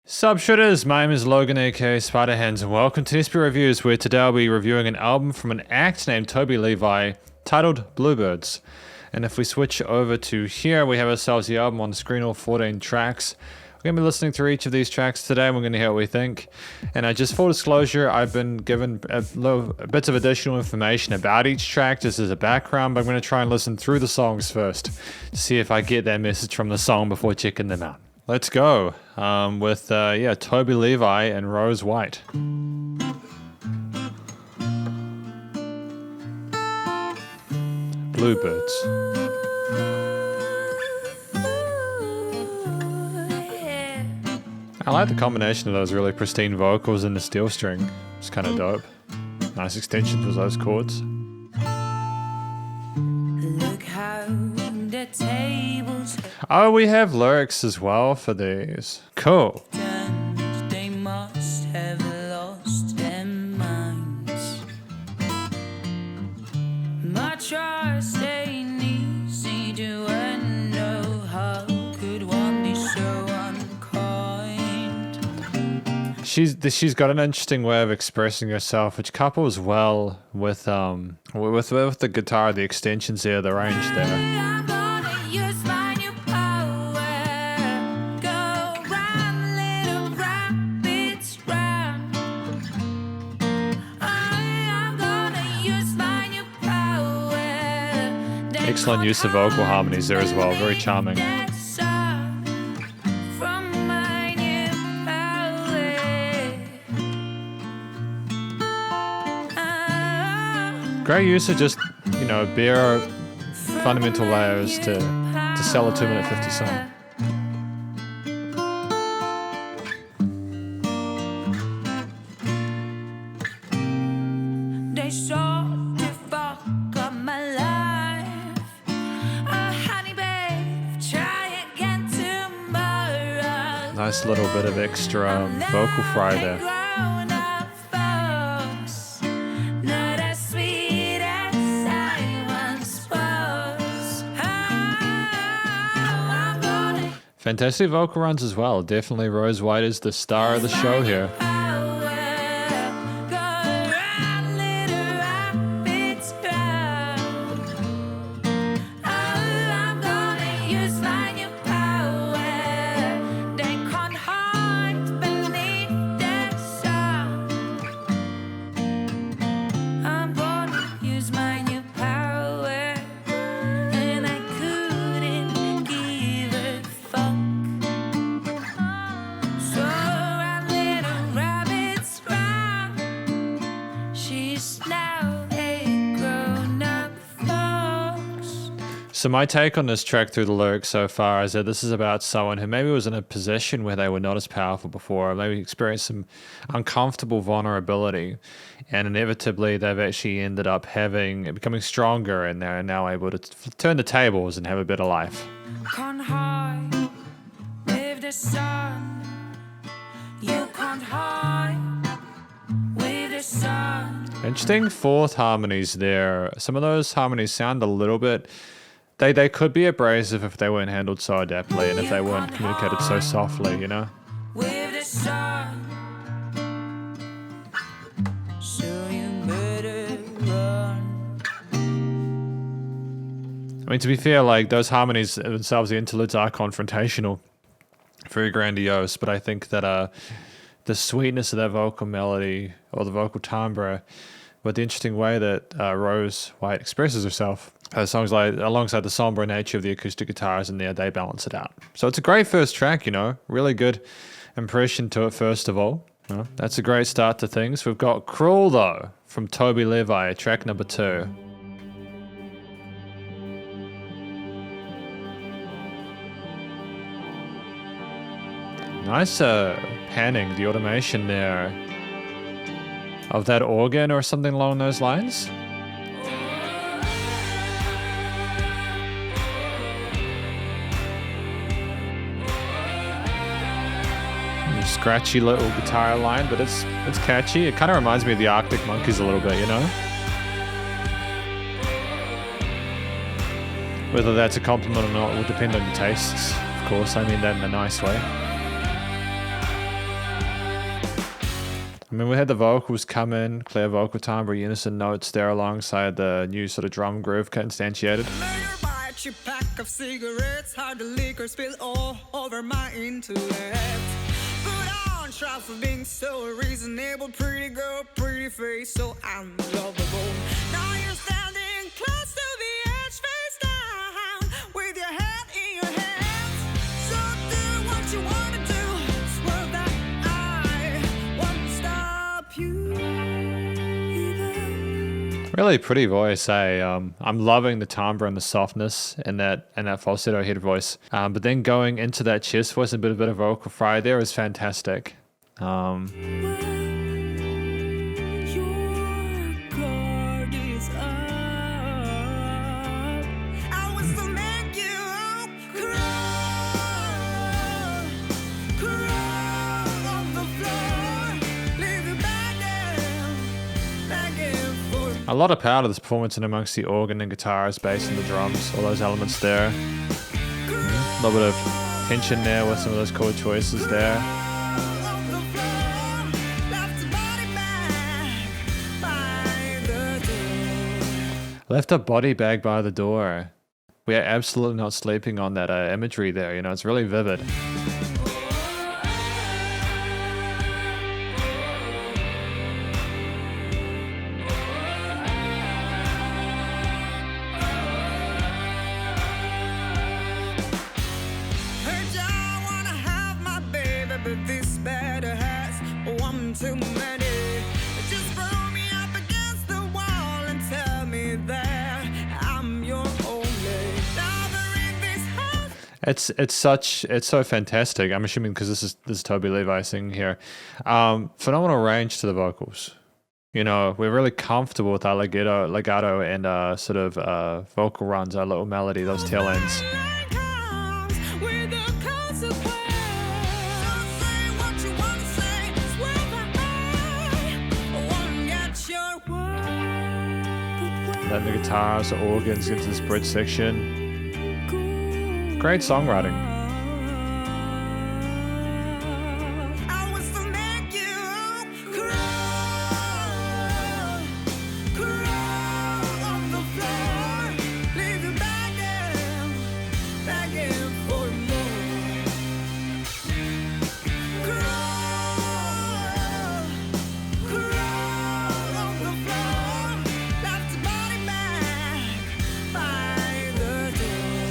Sup Shredders, my name is Logan aka Spiderhands and welcome to SP Reviews, where today I'll be reviewing an album from an act named Toby Levi titled Bluebirds. And if we switch over to here, we have ourselves the album on the screen, all 14 tracks. We're going to be listening through each of these tracks today and we're going to hear what we think. And just full disclosure, I've been given bits of additional information about each track just as a background, but I'm going to try and listen through the songs first to see if I get that message from the song before checking them out. Let's go with Toby Levi and Rose White. Bluebirds. I like the combination of those really pristine vocals and the steel string. It's kind of dope. Nice extension for those chords. Look how the tables Oh, we have lyrics as well for these. Cool. turned, they must have lost their minds. My trust ain't easy to unknow. How could one be so unkind? She's got an interesting way of expressing herself, which couples well with the guitar, the extensions there, the range there. I'm gonna use my new power. Go round, little rabbits, round. I'm gonna use my new power. Excellent use of vocal harmonies there as well, very charming. From my new power. Great use of just, bare fundamental layers to sell a 2-minute 50 song. They sought to fuck up my life. Honey babe, try again tomorrow. Nice little bit of extra vocal fry there. Grown-up folks, not as sweet as I once was. I'm gonna Fantastic vocal runs as well. Definitely Rose White is the star of the show here. So my take on this track through the lyrics so far is that this is about someone who maybe was in a position where they were not as powerful before, or maybe experienced some uncomfortable vulnerability, and inevitably they've actually ended up becoming stronger, and they're now able to turn the tables and have a better life. can't hide with the sun. You can't hide with the sun. Interesting fourth harmonies there. Some of those harmonies sound a little bit... They could be abrasive if they weren't handled so adeptly and if they weren't communicated so softly, With the sun. So you better run. I mean, to be fair, like, those harmonies themselves, the interludes are confrontational, very grandiose, but I think that the sweetness of that vocal melody or the vocal timbre, with the interesting way that Rose White expresses herself, songs like alongside the somber nature of the acoustic guitars in there, they balance it out. So it's a great first track, really good impression to it first of all. That's a great start to things. We've got Cruel though from Toby Levi, track number 2. Nice panning, the automation there of that organ or something along those lines. Scratchy little guitar line, but it's catchy. It kind of reminds me of the Arctic Monkeys a little bit, Whether that's a compliment or not will depend on your tastes, of course. I mean that in a nice way. I mean, we had the vocals come in, clear vocal timbre, unison notes there alongside the new sort of drum groove instantiated. Cheap pack of cigarettes, hard the liquor spill all over my intellect. Put on trial for being so reasonable, pretty girl, pretty face, so unlovable. Now you're standing close to the edge, face down, with your head in your hands. So do what you wanna do, swear that I won't stop you. Really pretty voice, eh? I'm loving the timbre and the softness in that falsetto head voice. But then going into that chest voice, a bit of vocal fry there is fantastic. A lot of power to this performance in amongst the organ and guitars, bass and the drums, all those elements there. A little bit of tension there with some of those chord choices there. Left a body bag by the door. We are absolutely not sleeping on that imagery there, you know, it's really vivid. Too many. Just throw me up against the wall and tell me that I'm your only lover in this house. It's so fantastic. I'm assuming because this is Toby Levi singing here. Phenomenal range to the vocals. You know, we're really comfortable with our legato and sort of vocal runs, our little melody, those tail ends. Then the guitars, the organs into this bridge section. Great songwriting.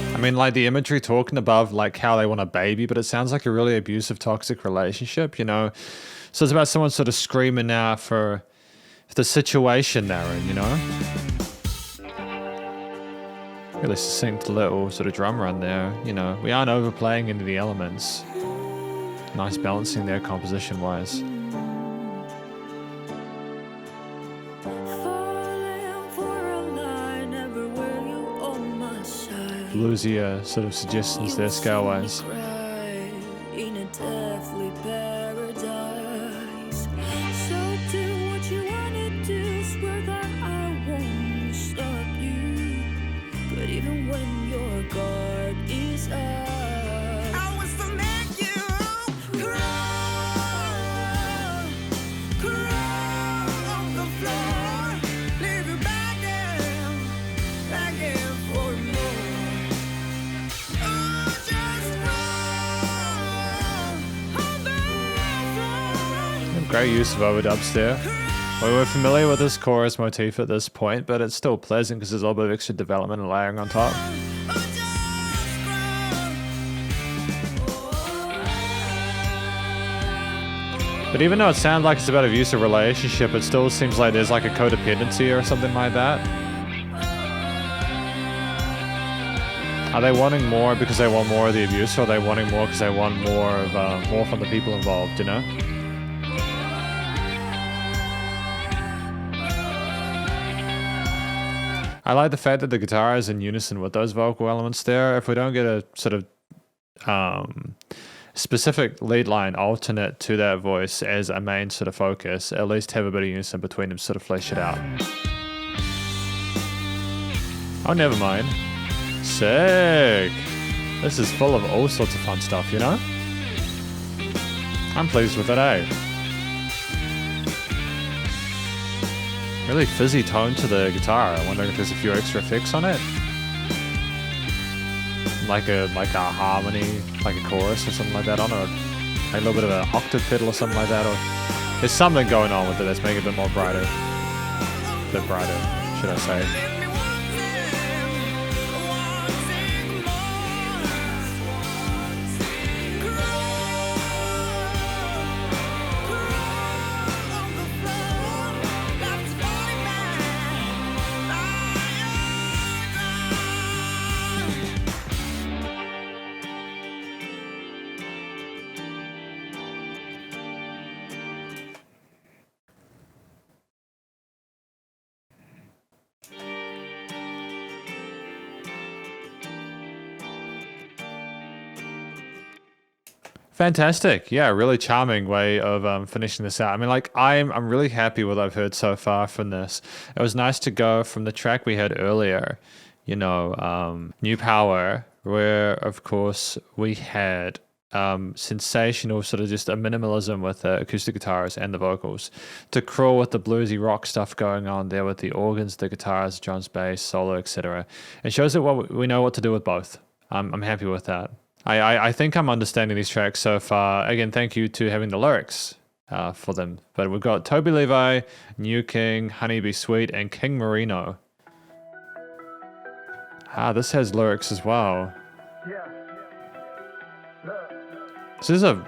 I mean, like the imagery talking above, like how they want a baby, but it sounds like a really abusive, toxic relationship, you know? So it's about someone sort of screaming out for the situation they're in, you know? Really succinct little sort of drum run there, you know? We aren't overplaying into the elements. Nice balancing there composition-wise. Bluesier sort of suggestions there scale-wise. In a deathly paradise. So do what you wanna do, swear that I won't stop you. But even when your guard is up, I was to make you crawl, crawl on the floor, leave you begging for more. Great use of overdubs there. We were familiar with this chorus motif at this point, but it's still pleasant because there's a little bit of extra development and layering on top. But even though it sounds like it's about an abusive relationship, it still seems like there's like a codependency or something like that. Are they wanting more because they want more of the abuse, or are they wanting more because they want more of more from the people involved, you know? I like the fact that the guitar is in unison with those vocal elements there. If we don't get a sort of specific lead line alternate to that voice as a main sort of focus, at least have a bit of unison between them, sort of flesh it out. Oh, never mind. Sick. This is full of all sorts of fun stuff, you know? I'm pleased with it, eh? Really fizzy tone to the guitar. I wonder if there's a few extra effects on it. Like a harmony, like a chorus or something like that on it. Like a little bit of an octave pedal or something like that. Or there's something going on with it that's making it a bit more brighter. A bit brighter, should I say. Fantastic. Yeah, really charming way of finishing this out. I mean, like, I'm really happy with what I've heard so far from this. It was nice to go from the track we had earlier, you know, New Power, where, of course, we had sensational sort of just a minimalism with the acoustic guitars and the vocals, to Crawl with the bluesy rock stuff going on there with the organs, the guitars, drums, bass, solo, etc. It shows that we know what to do with both. I'm happy with that. I think I'm understanding these tracks so far. Again, thank you to having the lyrics for them. But we've got Toby Levi, New King, Honeybee Sweet, and King Marino. This has lyrics as well. So there's a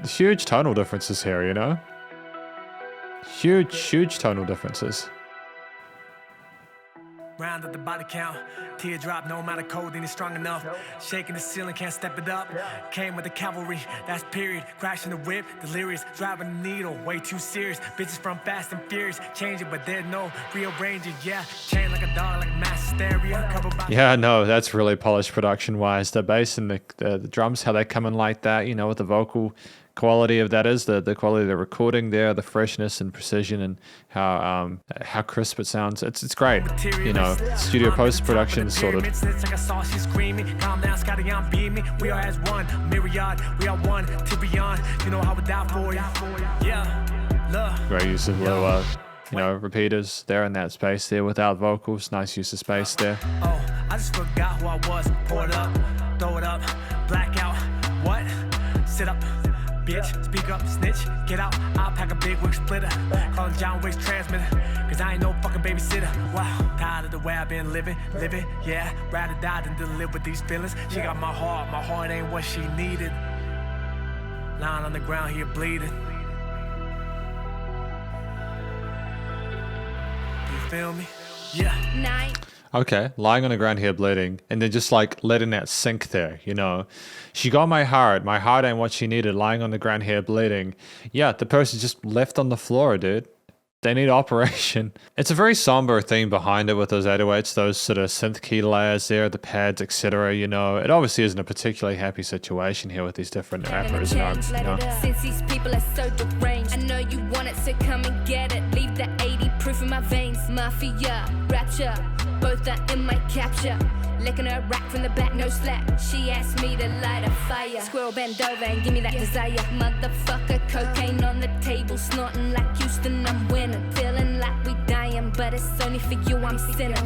huge tonal differences here, you know? Huge tonal differences. Round up the body count, teardrop, no amount of coding is strong enough. Shaking the ceiling, can't step it up. Came with the cavalry, that's period. Crashing the whip, delirious, driving the needle, way too serious. Bitches from Fast and Furious, changing, but there's no rearranging. Yeah, chain like a dog, like mass hysteria. Yeah, no, that's really polished production-wise. The bass and the drums, how they come in like that, you know, with the vocal quality of that is the quality of the recording there, the freshness and precision, and how crisp it sounds. It's great, you know. Studio post-production sort of. We are as one, myriad, we are one to beyond. You know how we die for you. Yeah, great use of little you know, repeaters there in that space there without vocals. Nice use of space there. Oh, I just forgot who I was. Pour it up, throw it up, blackout. What? Sit up. Bitch, speak up, snitch, get out. I'll pack a big wig splitter. Call him John Wick's transmitter. Cause I ain't no fucking babysitter. Wow, tired of the way I've been living, yeah. Rather die than to live with these feelings. She got my heart ain't what she needed. Lying on the ground here bleeding. You feel me? Yeah. Okay, lying on the ground here bleeding, and then just like letting that sink there, you know. She got my heart ain't what she needed, lying on the ground here bleeding. Yeah, the person just left on the floor, dude. They need operation. It's a very somber theme behind it with those 808s, those sort of synth key layers there, the pads, etc. You know, it obviously isn't a particularly happy situation here with these different rappers and artists, you know. Since these people are so deranged, I know you want it, so come and get it. Leave the 80 proof in my veins. Mafia, rapture, both are in my capture. Licking her rack from the back, no slack. She asked me to light a fire. Squirrel bend over and give me that desire. Motherfucker, cocaine on the table, snorting like Houston, I'm winning. Feeling like we dying, but it's only for you I'm sinning.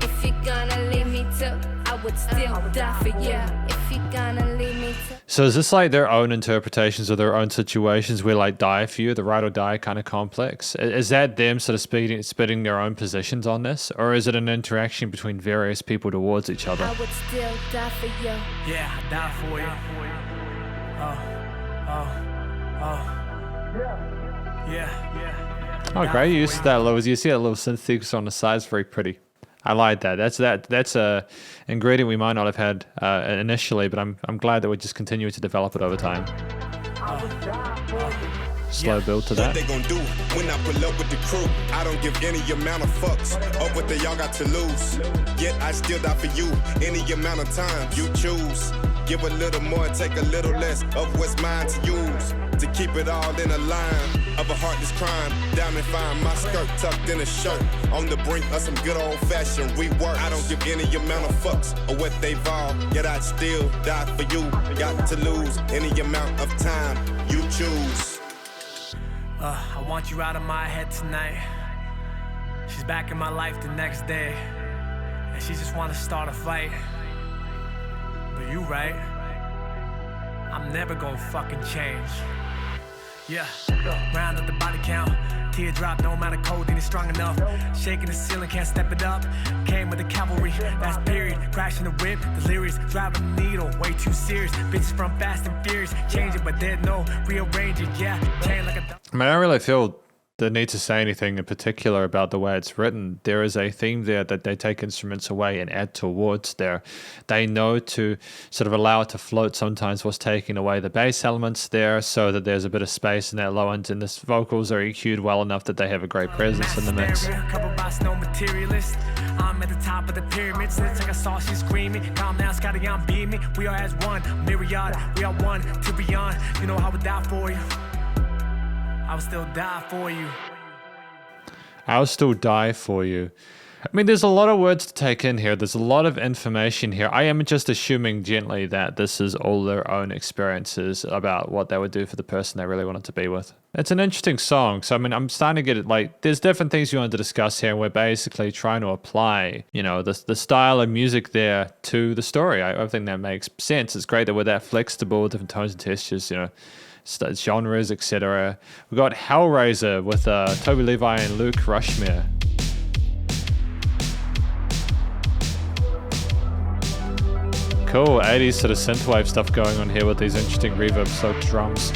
If you're gonna leave me too, I would still die for you. If you're gonna leave me too. So is this like their own interpretations of their own situations where like die for you, the ride or die kind of complex? Is that them sort of spitting their own positions on this? Or is it an interaction between various people towards each other? I would still die for you. Yeah, I die for you. Yeah. Oh, great use of that little. You see that little synth sequence on the side is very pretty. I like that. That's a ingredient we might not have had initially, but I'm glad that we just continue to develop it over time. Slow build to that. What they gonna do when I pull up with the crew? I don't give any amount of fucks of what they all got to lose. Yet I still die for you any amount of time you choose. Give a little more, take a little less of what's mine to use. To keep it all in a line of a heartless crime. Diamond fine, my skirt tucked in a shirt. On the brink of some good old fashioned rework. I don't give any amount of fucks of what they've all. Yet I'd still die for you. Got to lose any amount of time you choose. I want you out of my head tonight. She's back in my life the next day, and she just wanna start a fight. But you right, I'm never gonna fucking change. Yeah, round up the body count. Teardrop, no amount of codeine is strong enough. Shaking the ceiling, can't step it up. Came with the cavalry, that's period. Crashing the whip, delirious. Driving the needle, way too serious. Bitches from Fast and Furious. Changing, but there's no rearranging. Yeah, chain like a... I mean, I don't really feel the need to say anything in particular about the way it's written. There is a theme there that they take instruments away and add towards there. They know to sort of allow it to float sometimes whilst taking away the bass elements there so that there's a bit of space in that low end, and the vocals are EQ'd well enough that they have a great presence in the mix. Couple boss, no materialist. I'm at the top of the pyramid. It's like I saw she screaming. Calm down, Scotty, I'm beaming. We are as one, myriad. We are one to beyond. You know I would die for you. I would still die for you. I'll still die for you. I mean, there's a lot of words to take in here. There's a lot of information here. I am just assuming gently that this is all their own experiences about what they would do for the person they really wanted to be with. It's an interesting song. So, I mean, I'm starting to get it, like, there's different things you want to discuss here, and we're basically trying to apply, you know, the style of music there to the story. I think that makes sense. It's great that we're that flexible, different tones and textures, you know, genres, etc. We got Hellraiser with Toby Levi and Luke Rushmere. Cool, 80s sort of synthwave stuff going on here with these interesting reverb-soaked drums.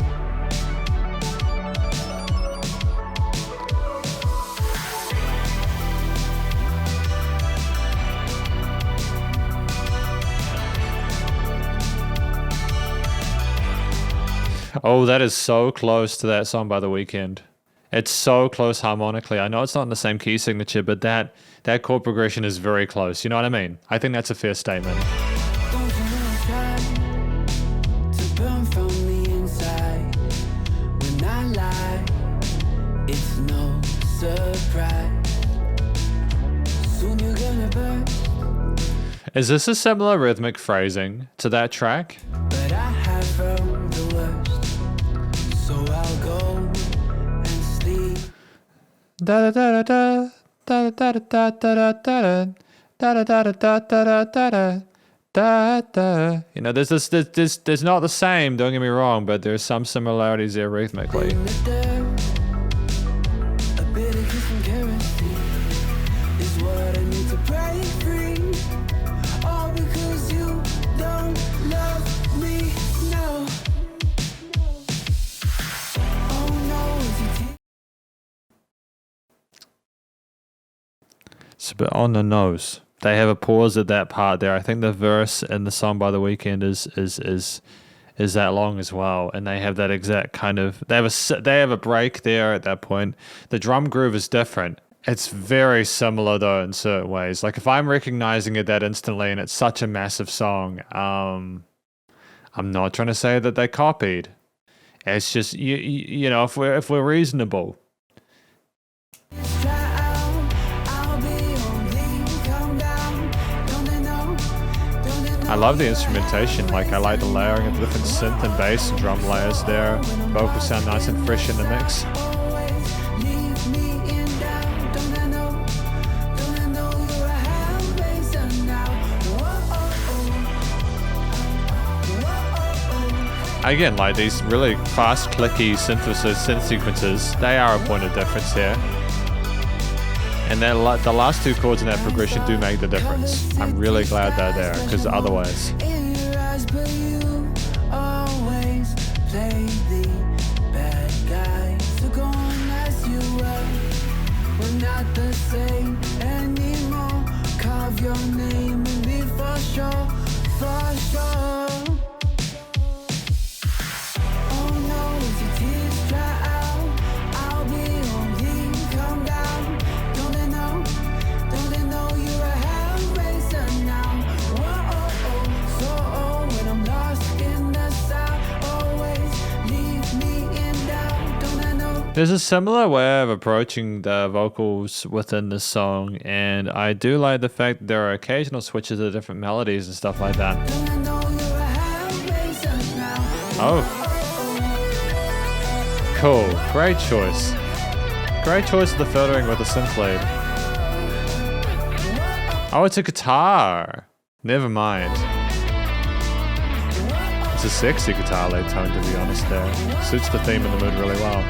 Oh, that is so close to that song by The Weeknd. It's so close harmonically. I know it's not in the same key signature, but that chord progression is very close. You know what I mean? I think that's a fair statement. Don't you know try to burn from the inside? When I lie, it's no surprise. Soon you're gonna burn. Is this a similar rhythmic phrasing to that track? But I have from the worst, so I'll go and sleep. Da da da da da da da da da da da da da da da da da da da. You know, there's not the same, don't get me wrong, but there's some similarities there rhythmically. In the dirt, a bit of kiss and kerosene is what I need to break free. All because you don't love me, no. Oh no, if you It's a bit on the nose. They have a pause at that part there. I think the verse in the song by The Weeknd is that long as well, and they have that exact kind of they have a break there at that point. The drum groove is different. It's very similar though in certain ways. Like if I'm recognizing it that instantly, and it's such a massive song, I'm not trying to say that they copied. It's just you know, if we're reasonable. try out, I'll be on the countdown. Don't they know? Don't they know? I love the instrumentation. Like I like the layering of the different synth and bass and drum layers there. Vocals sound nice and fresh in the mix. Always leave me in doubt. Don't they know? Don't they know you're a hellraiser now? Whoa. Again, like these really fast, clicky synth sequences, they are a point of difference here. And then the last two chords in that progression do make the difference. I'm really glad they're there, because otherwise... In your eyes, but you always play the bad guy. So go on as you were. We're not the same anymore. Carve your name in me for sure, for sure. Oh no, if your tears dry out, I'll be on the countdown. Don't they know? Don't they know you're a hellraiser now? Whoa, so when I'm lost in the south, always leave me in doubt. Don't I know? There's a similar way of approaching the vocals within the song, and I do like the fact that there are occasional switches to different melodies and stuff like that. Don't I know you're a hellraiser now? Oh. Cool. Great choice. Great choice of the filtering with the synth lead. Oh, it's a guitar. Never mind. It's a sexy guitar lead tone, to be honest there. Suits the theme and the mood really well.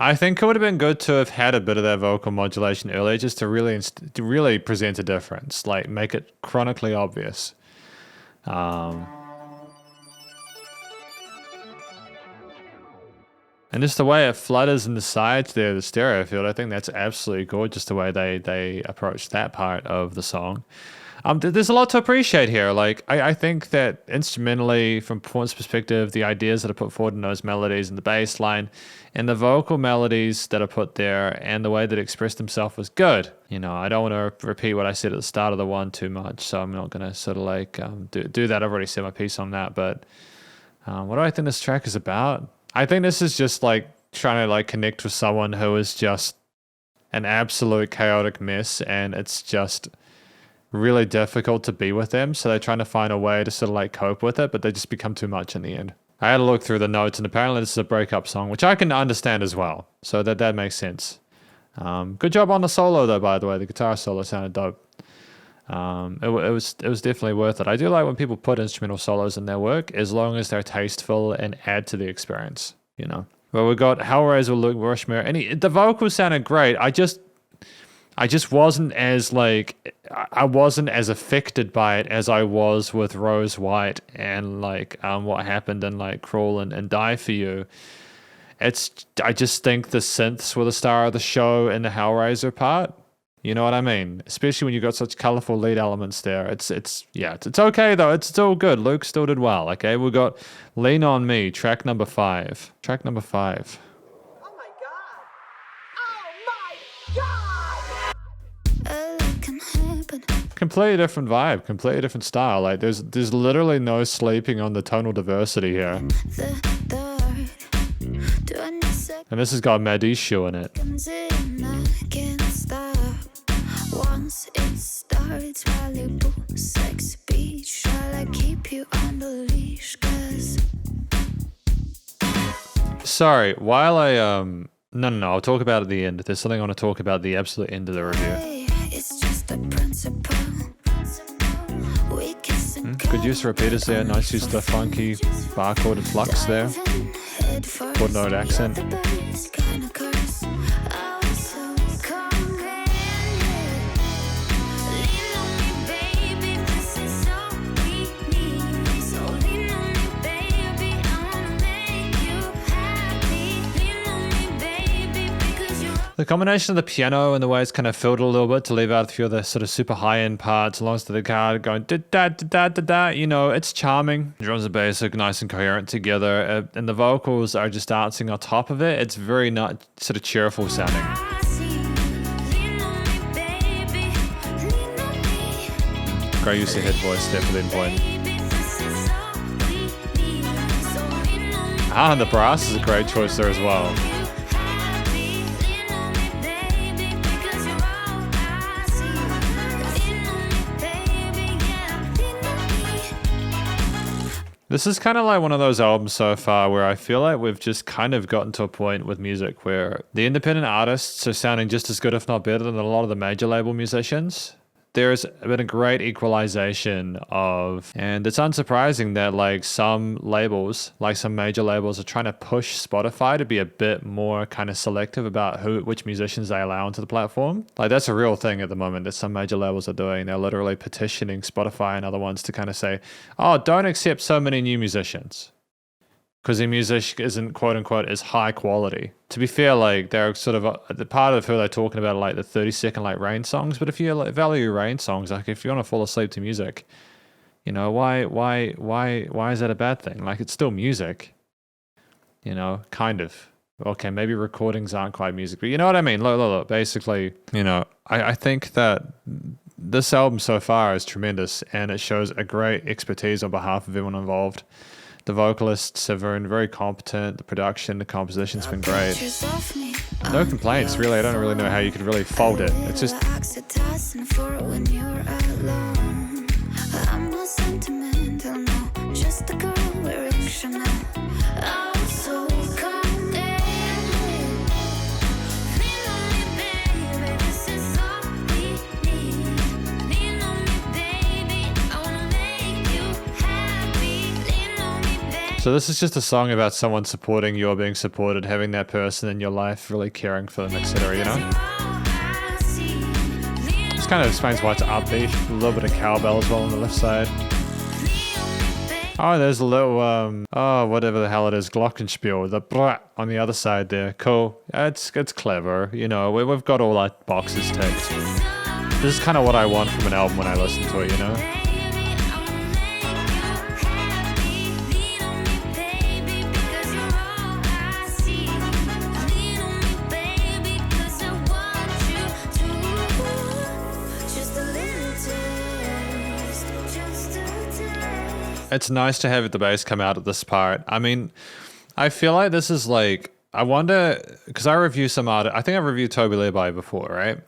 I think it would have been good to have had a bit of that vocal modulation earlier, just to really present a difference, like make it chronically obvious. And just the way it flutters in the sides there, the stereo field, I think that's absolutely gorgeous the way they approach that part of the song. There's a lot to appreciate here. Like, I think that instrumentally, from Porn's perspective, the ideas that are put forward in those melodies and the bass line and the vocal melodies that are put there and the way that it expressed himself was good. You know, I don't want to repeat what I said at the start of the one too much, so I'm not going to sort of like do that. I've already said my piece on that, but what do I think this track is about? I think this is just like trying to like connect with someone who is just an absolute chaotic mess, and it's just really difficult to be with them, so they're trying to find a way to sort of like cope with it, but they just become too much in the end. I had a look through the notes, and apparently this is a breakup song, which I can understand as well, so that makes sense. Good job on the solo though, by the way. The guitar solo sounded dope. It was definitely worth it. I do like when people put instrumental solos in their work, as long as they're tasteful and add to the experience, you know. Well, we got Hellraiser, Luke Rushmere, and the vocals sounded great. I just wasn't as like, I wasn't as affected by it as I was with Rose White and like what happened in like Crawl and Die For You. I just think the synths were the star of the show in the Hellraiser part. You know what I mean? Especially when you got such colorful lead elements there. It's okay though. It's still good. Luke still did well. Okay, we got Lean On Me, track number 5. Track number 5. Oh my god! It can happen. Completely different vibe, completely different style. Like there's literally no sleeping on the tonal diversity here. And this has got Madishu in it. Once it starts, Malibu, sex beach. Shall I keep you on the leash? 'Cause sorry, while I no, I'll talk about it at the end. There's something I want to talk about at the absolute end of the review. it's just a principle. We kiss and Good use of repeaters there. Nice use of the funky bar-chorded flux there. Chord note accent. The combination of the piano and the way it's kind of filled a little bit to leave out a few of the sort of super high-end parts, along with the guitar going da-da-da-da-da, you know, it's charming. Drums and bass are nice and coherent together, and the vocals are just dancing on top of it. It's very not sort of cheerful sounding. Great use of head voice there for the point. And the brass is a great choice there as well. This is kind of like one of those albums so far where I feel like we've just kind of gotten to a point with music where the independent artists are sounding just as good, if not better, than a lot of the major label musicians. There's been a great equalization of, and it's unsurprising that like some labels, like some major labels, are trying to push Spotify to be a bit more kind of selective about which musicians they allow onto the platform. Like that's a real thing at the moment that some major labels are doing. They're literally petitioning Spotify and other ones to kind of say, oh, don't accept so many new musicians, because the music isn't quote unquote as high quality. To be fair, like they're sort of the part of who they're talking about, like the 30-second like Rain songs. But if you like, value Rain songs, like if you want to fall asleep to music, you know, why is that a bad thing? Like it's still music, you know, kind of. Okay, maybe recordings aren't quite music, but you know what I mean? Look. Basically, you know, I think that this album so far is tremendous, and it shows a great expertise on behalf of everyone involved. The vocalists have been very competent. The production, the composition's been great. No complaints, really. I don't really know how you could really fault it. It's just... I'm not sentimental, no, just a girl wearing Chanel. I'm so content. Lean on me, baby, this is all we need. Lean on me, baby, I wanna make you happy. Lean on me, baby. So this is just a song about someone supporting you or being supported, having that person in your life, really caring for them, etc., you know? This kind of explains why it's upbeat. A little bit of cowbell as well on the left side. Oh, there's a little, oh, whatever the hell it is, glockenspiel, the brah on the other side there. Cool. It's clever, you know, we've got all our boxes ticked. This is kind of what I want from an album when I listen to it, you know? It's nice to have the bass come out at this part. I mean, I feel like this is like, I wonder, because I review some artists, I think I've reviewed Toby Levi before, right?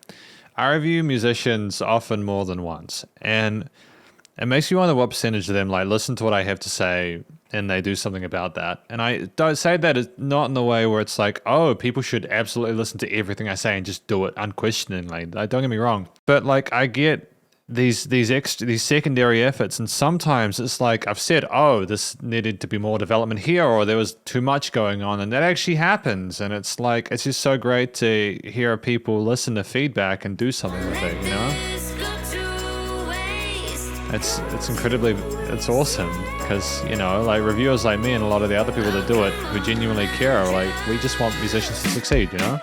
I review musicians often more than once, and it makes me wonder what percentage of them like listen to what I have to say and they do something about that. And I don't say that it's not in the way where it's like, oh, people should absolutely listen to everything I say and just do it unquestioningly. Don't get me wrong. But like, I get these secondary efforts, and sometimes it's like I've said, oh, this needed to be more development here, or there was too much going on, and that actually happens. And it's like, it's just so great to hear people listen to feedback and do something with it, you know? It's incredibly, it's awesome, because, you know, like reviewers like me and a lot of the other people that do it who genuinely care, like, we just want musicians to succeed, you know?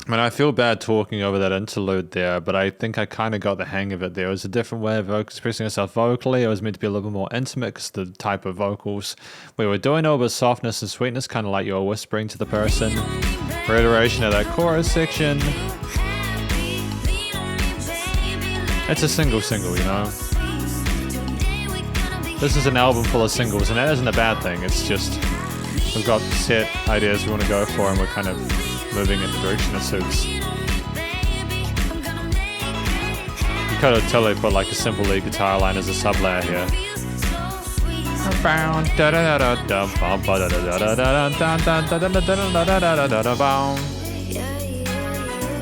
I mean, I feel bad talking over that interlude there, but I think I kind of got the hang of it there. It was a different way of expressing yourself vocally. It was meant to be a little bit more intimate because the type of vocals we were doing, all with softness and sweetness, kind of like you were whispering to the person. Reiteration of that chorus section. It's a single, you know? This is an album full of singles, and that isn't a bad thing. It's just, we've got set ideas we want to go for, and we're kind of moving in the direction it suits. You could have totally put like a simple lead guitar line as a sub layer here.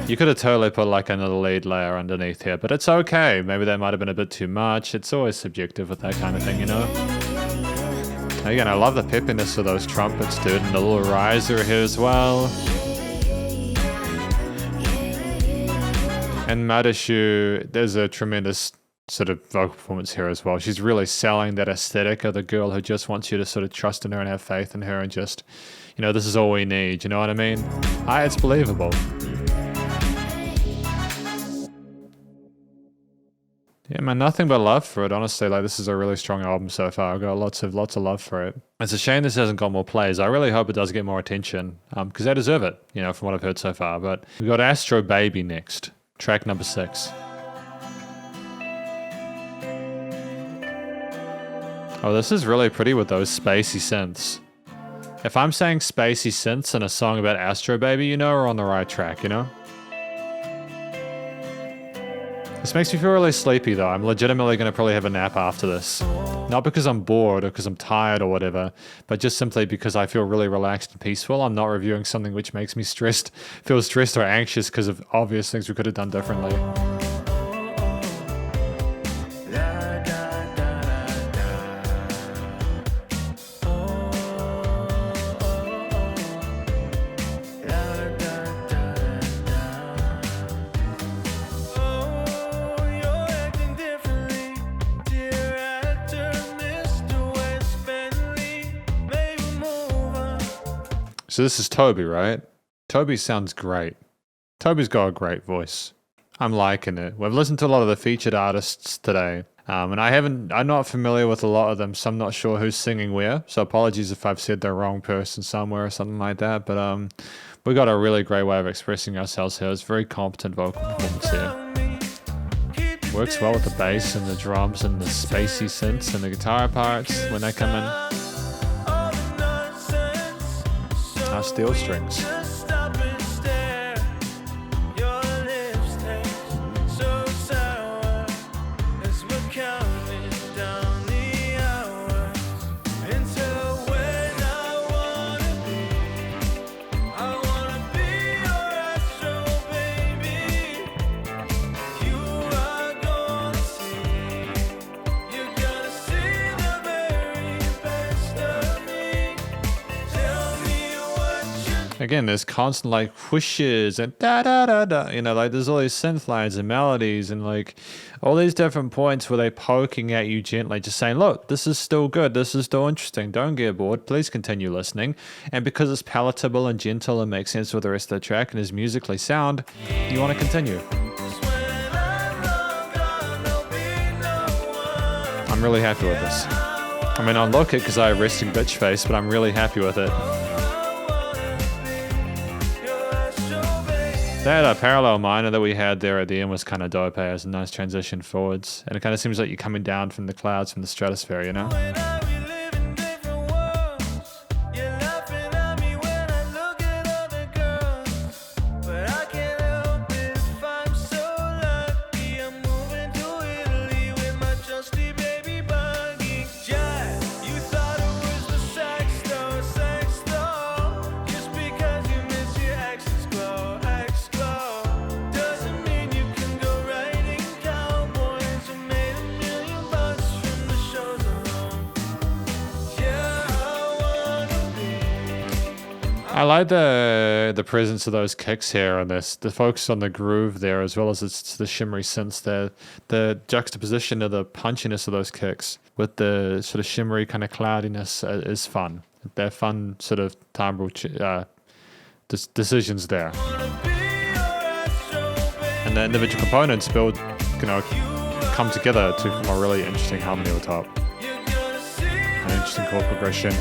You could have totally put like another lead layer underneath here, but it's okay. Maybe that might have been a bit too much. It's always subjective with that kind of thing, you know? Again, I love the peppiness of those trumpets, dude, and the little riser here as well. And Madishu, there's a tremendous sort of vocal performance here as well. She's really selling that aesthetic of the girl who just wants you to sort of trust in her and have faith in her and just, you know, this is all we need, you know what I mean? It's believable. Yeah, man, nothing but love for it, honestly. Like, this is a really strong album so far. I've got lots of love for it. It's a shame this hasn't got more plays. I really hope it does get more attention, because they deserve it, you know, from what I've heard so far. But we've got Astro Baby next. Track number 6. Oh, this is really pretty with those spacey synths. If I'm saying spacey synths in a song about Astro Baby, you know we're on the right track, you know? This makes me feel really sleepy though. I'm legitimately going to probably have a nap after this. Not because I'm bored or because I'm tired or whatever, but just simply because I feel really relaxed and peaceful. I'm not reviewing something which makes me feel stressed or anxious because of obvious things we could have done differently. So this is Toby, right? Toby sounds great. Toby's got a great voice. I'm liking it. We've listened to a lot of the featured artists today. And I'm not familiar with a lot of them, so I'm not sure who's singing where. So apologies if I've said the wrong person somewhere or something like that. But we got a really great way of expressing ourselves here. It's very competent vocal performance here. Works well with the bass and the drums and the spacey synths and the guitar parts when they come in. Our steel strings. Again, there's constant like whooshes and da da da da, you know, like there's all these synth lines and melodies and like all these different points where they're poking at you gently, just saying, look, this is still good, this is still interesting, don't get bored, please continue listening. And because it's palatable and gentle and makes sense with the rest of the track and is musically sound, you want to continue. I'm really happy with this. I mean, I'll look it because I have resting bitch face, but I'm really happy with it. That parallel minor that we had there at the end was kind of dope. It was a nice transition forwards. And it kind of seems like you're coming down from the clouds, from the stratosphere, you know? I like the presence of those kicks here on this, the focus on the groove there, as well as it's the shimmery synths there, the juxtaposition of the punchiness of those kicks with the sort of shimmery kind of cloudiness is fun. They're fun sort of timbral decisions there. And the individual components build, you know, come together to form a really interesting harmony on the top. An interesting chord progression.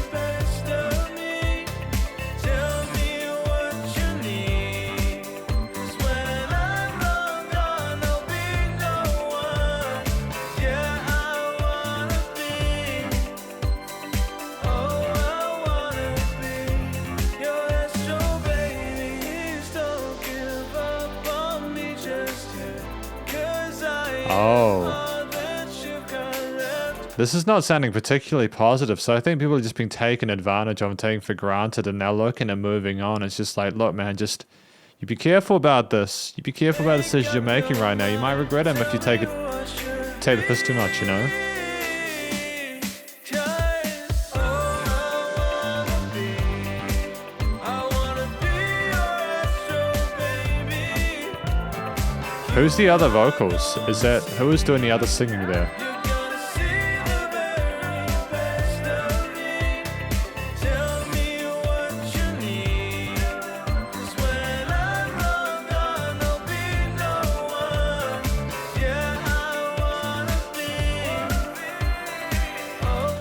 This is not sounding particularly positive, so I think people are just being taken advantage of and taken for granted, and now looking and moving on. It's just like, look, man, just you be careful about this. You be careful about the decisions you're making right now. You might regret them if you take the piss too much, you know? Who's the other vocals? Who is doing the other singing there?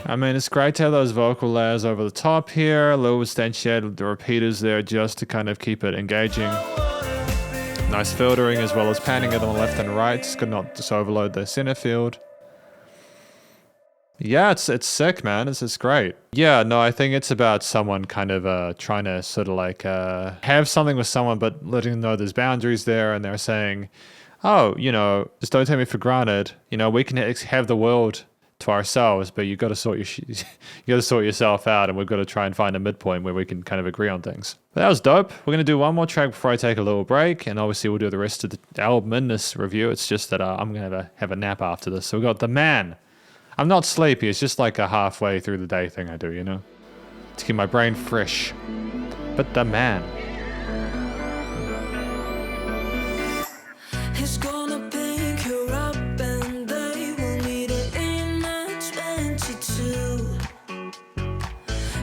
I mean, it's great to have those vocal layers over the top here, a little instantiated with the repeaters there just to kind of keep it engaging. Nice filtering as well as panning it on the left and right, just could not just overload the center field. Yeah, it's sick, man. It's great. Yeah, no, I think it's about someone kind of trying to sort of like have something with someone, but letting them know there's boundaries there, and they're saying, oh, you know, just don't take me for granted. You know, we can have the world to ourselves, but you got to sort yourself out, and we've got to try and find a midpoint where we can kind of agree on things. But that was dope. We're going to do one more track before I take a little break, and obviously we'll do the rest of the album in this review. It's just that I'm going to have a nap after this. So we got The Man. I'm not sleepy, it's just like a halfway through the day thing I do, you know, to keep my brain fresh. But The Man. He's gonna pick her up and they will meet her in a 22.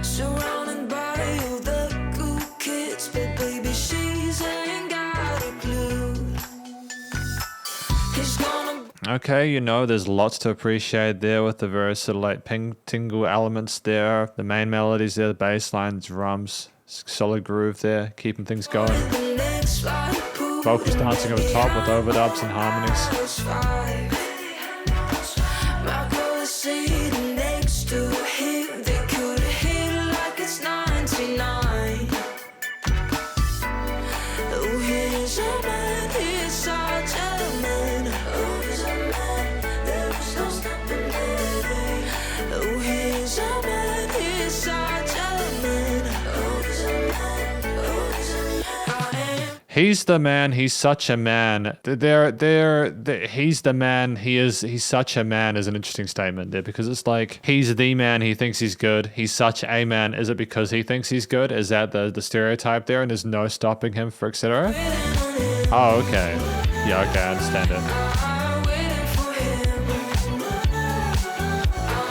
Surrounded by all the cool kids, but baby she's ain't got a clue. He's gonna. Okay, you know, there's lots to appreciate there with the various sort of like ping tingle elements there, the main melodies there, the bass line, the drums, solid groove there, keeping things going. Vocals dancing over top with overdubs and harmonies. is such a man. He's the man, he's such a man. He's the man, he's such a man is an interesting statement there, because it's like, he's the man, he thinks he's good. He's such a man. Is it because he thinks he's good? Is that the stereotype there, and there's no stopping him for etc.? Oh, okay. Yeah, okay, I understand it.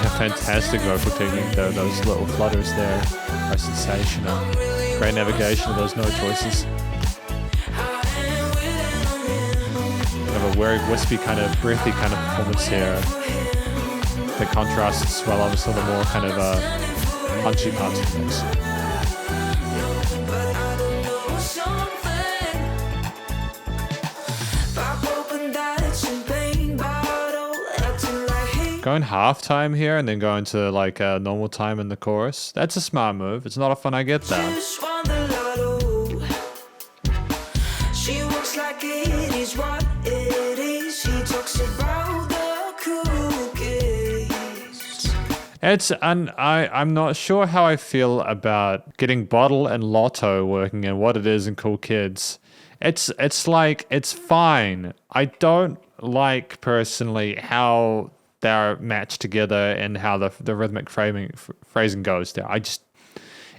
Yeah, fantastic vocal technique though. Those little flutters there are sensational. Great navigation of those no choices. Have a very wispy kind of breathy kind of performance here. The contrasts well obviously the more kind of punchy parts of things. Going half time here and then going to like a normal time in the chorus. That's a smart move. It's not often I get that. She works like it is what it is. She talks about the cookies. I'm not sure how I feel about getting Bottle and Lotto working and what it is in Cool Kids. It's like, it's fine. I don't like personally how they're matched together and how the rhythmic phrasing goes there.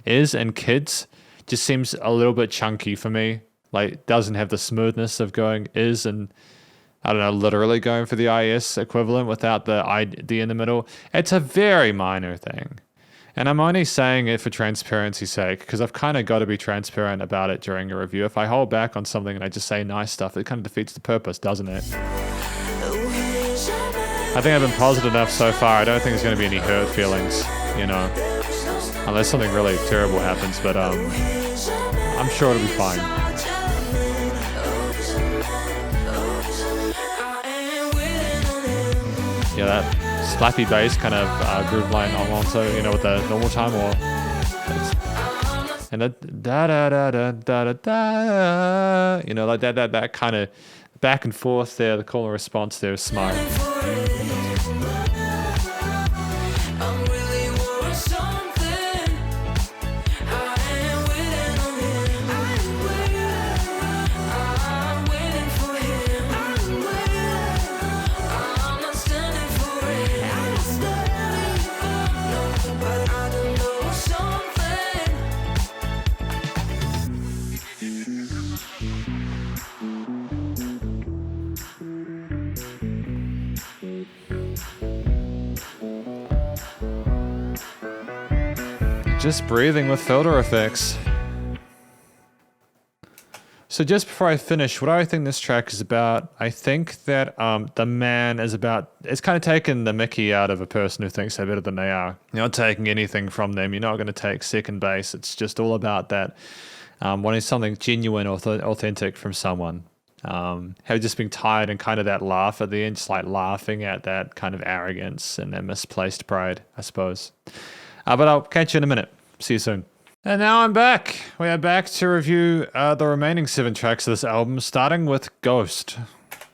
And Kids just seems a little bit chunky for me. Like, doesn't have the smoothness of going is and, I don't know, literally going for the IS equivalent without the ID in the middle. It's a very minor thing. And I'm only saying it for transparency's sake, because I've kind of got to be transparent about it during a review. If I hold back on something and I just say nice stuff, it kind of defeats the purpose, doesn't it? I think I've been positive enough so far. I don't think there's going to be any hurt feelings, you know, unless something really terrible happens, but I'm sure it'll be fine. Yeah, that slappy bass kind of groove line on also, you know, with the normal time and the da da da da da da da, you know, like that kind of back and forth there, the call and response there is smart. Just breathing with filter effects. So just before I finish, what I think this track is about, I think that the man is about, it's kind of taking the mickey out of a person who thinks they're better than they are. You're not taking anything from them. You're not going to take second base. It's just all about that, wanting something genuine, authentic from someone. Have just been tired and kind of that laugh at the end, just like laughing at that kind of arrogance and that misplaced pride, I suppose. But I'll catch you in a minute. See you soon. And now I'm back. We are back to review the remaining 7 tracks of this album, starting with Ghost.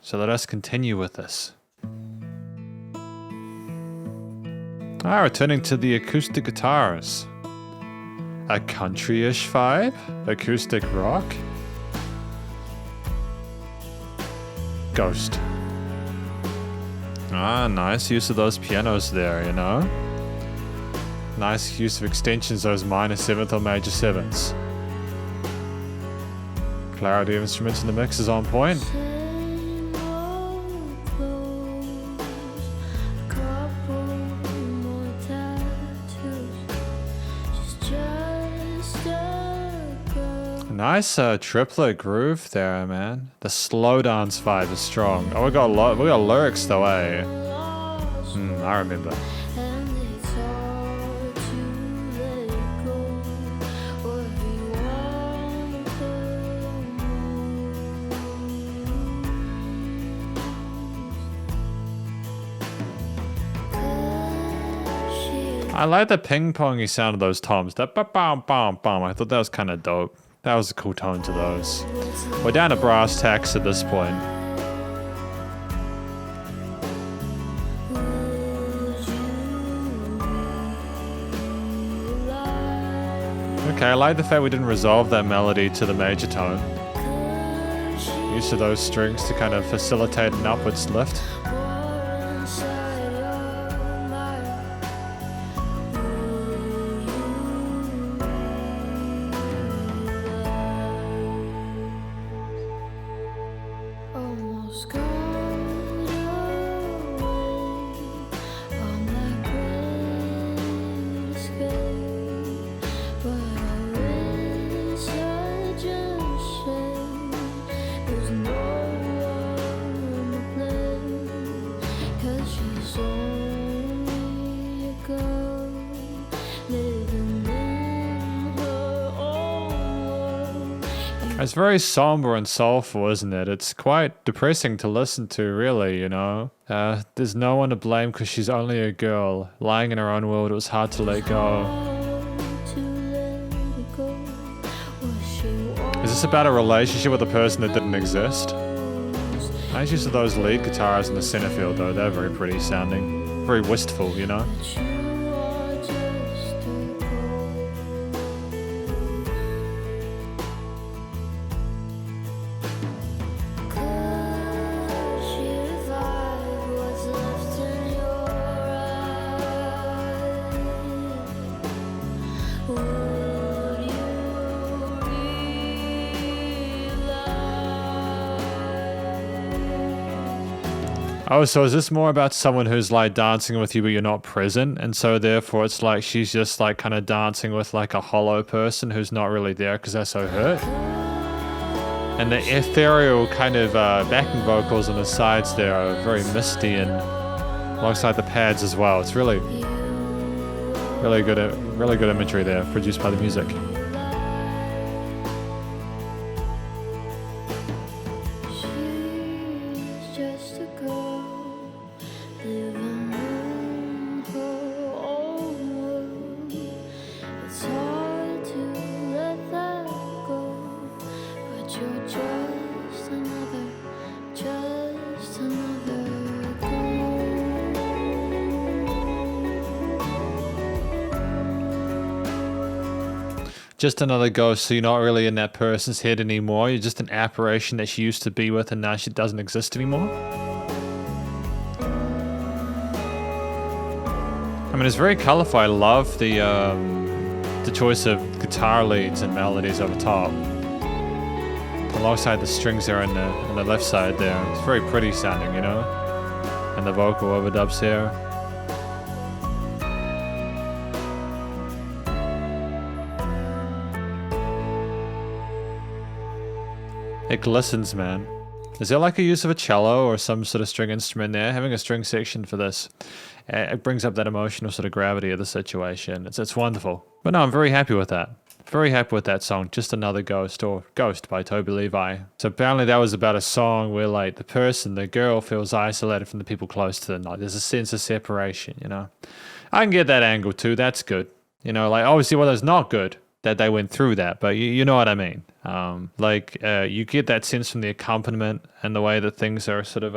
So let us continue with this. Returning to the acoustic guitars. A country-ish vibe? Acoustic rock? Ghost. Nice use of those pianos there, you know? Nice use of extensions, those minor 7th or major 7ths. Clarity of instruments in the mix is on point. Same old clothes, a couple more tattoos. She's just a girl. Nice triplet groove there, man. The slow dance vibe is strong. Oh, we got lyrics though, eh? I remember. And it's hard to let go what we want the most. I like the ping-pongy sound of those toms. That ba-bam-bam-bam. I thought that was kind of dope. That was a cool tone to those. We're down to brass tacks at this point. Okay, I like the fact we didn't resolve that melody to the major tone. Use of those strings to kind of facilitate an upwards lift. Almost gone away on that great escape, but I wish I just said there's no one to blame, 'cause she's only a girl living in her own world. It's very somber and soulful, isn't it? It's quite depressing to listen to, really, you know? There's no one to blame because she's only a girl. Lying in her own world, it was hard to let go. Is this about a relationship with a person that didn't exist? Nice use of those lead guitars in the center field, though. They're very pretty sounding. Very wistful, you know? Oh, so is this more about someone who's like dancing with you but you're not present, and so therefore it's like she's just like kind of dancing with like a hollow person who's not really there because they're so hurt? And the ethereal kind of backing vocals on the sides there are very misty and alongside the pads as well. It's really good imagery there produced by the music. She's just a girl living in her own world. It's hard to let that go, but you're just another Just another ghost, so you're not really in that person's head anymore. You're just an apparition that she used to be with and now she doesn't exist anymore. I mean, it's very colorful. I love the choice of guitar leads and melodies over top. Alongside the strings there on the left side there. It's very pretty sounding, you know? And the vocal overdubs here. It glistens, man. Is there like a use of a cello or some sort of string instrument there? Having a string section for this, it brings up that emotional sort of gravity of the situation. It's wonderful. But no, I'm very happy with that. Very happy with that song. Just Another Ghost, or Ghost by Toby Levi. So apparently that was about a song where like the girl feels isolated from the people close to them. Like there's a sense of separation, you know. I can get that angle too. That's good. You know, like obviously it's not good that they went through that, but you know what I mean. You get that sense from the accompaniment and the way that things are sort of,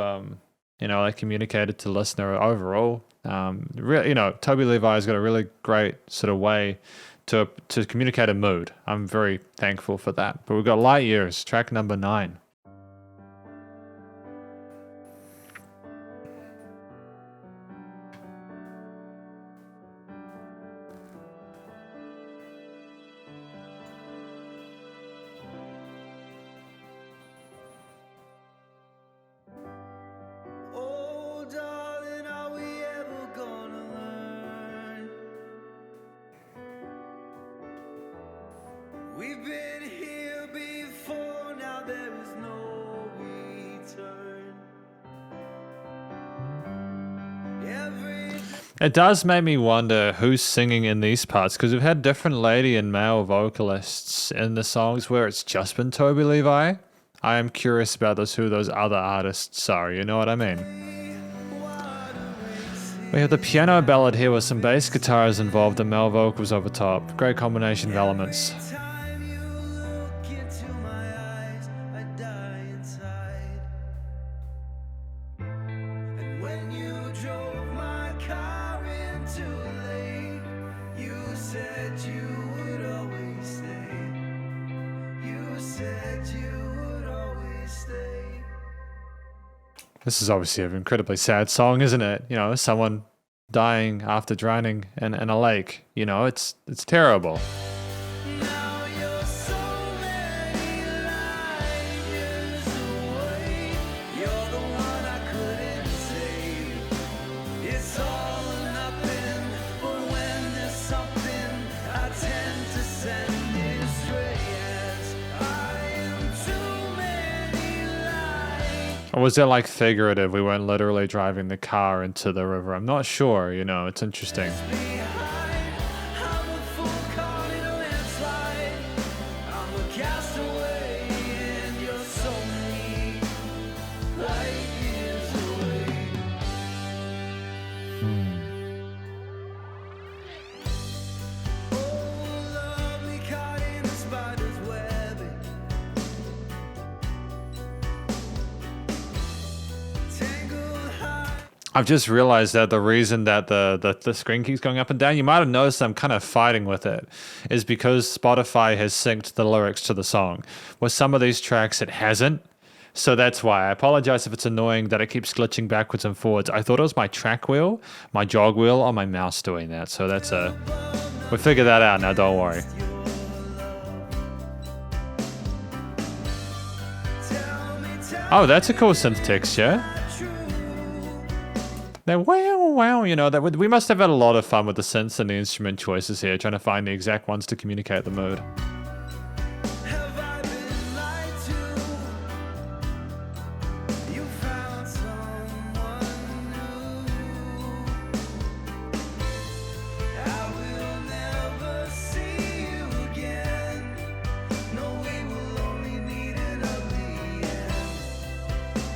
like communicated to the listener overall. Toby Levi's got a really great sort of way to communicate a mood. I'm very thankful for that. But we've got Light Years, track number 9. Oh, darling, are we ever gonna learn? We've been here before, now there is no return. It does make me wonder who's singing in these parts, because we've had different lady and male vocalists in the songs where it's just been Toby Levi. I am curious about who those other artists are, you know what I mean? We have the piano ballad here with some bass guitars involved and male vocals over top. Great combination of elements. Time you look into my eyes, I die inside. And when you drove my car in too late, you said you would always This is obviously an incredibly sad song, isn't it? You know, someone dying after drowning in a lake. You know, it's terrible. Now you're so many light years away. You're the one I couldn't save. It's all or nothing, but when there's something, I tend to send it straight. As I am too many light. Or was it like figurative? We weren't literally driving the car into the river. I'm not sure, you know, it's interesting. Behind, I'm a fool caught in a landslide. I'm a castaway, and you're so many light years away. Oh, love me caught in a spider's web. Tangled high. I've just realized that the reason that the screen keeps going up and down, you might have noticed I'm kind of fighting with it, is because Spotify has synced the lyrics to the song. With some of these tracks, it hasn't. So that's why. I apologize if it's annoying that it keeps glitching backwards and forwards. I thought it was my track wheel, my jog wheel, or my mouse doing that. So that's we figured that out now, don't worry. Oh, that's a cool synth texture. They're wow, you know, we must have had a lot of fun with the synths and the instrument choices here, trying to find the exact ones to communicate the mood. Have I been lied to? You found someone new. I will never see you again. No, we will only meet in the end.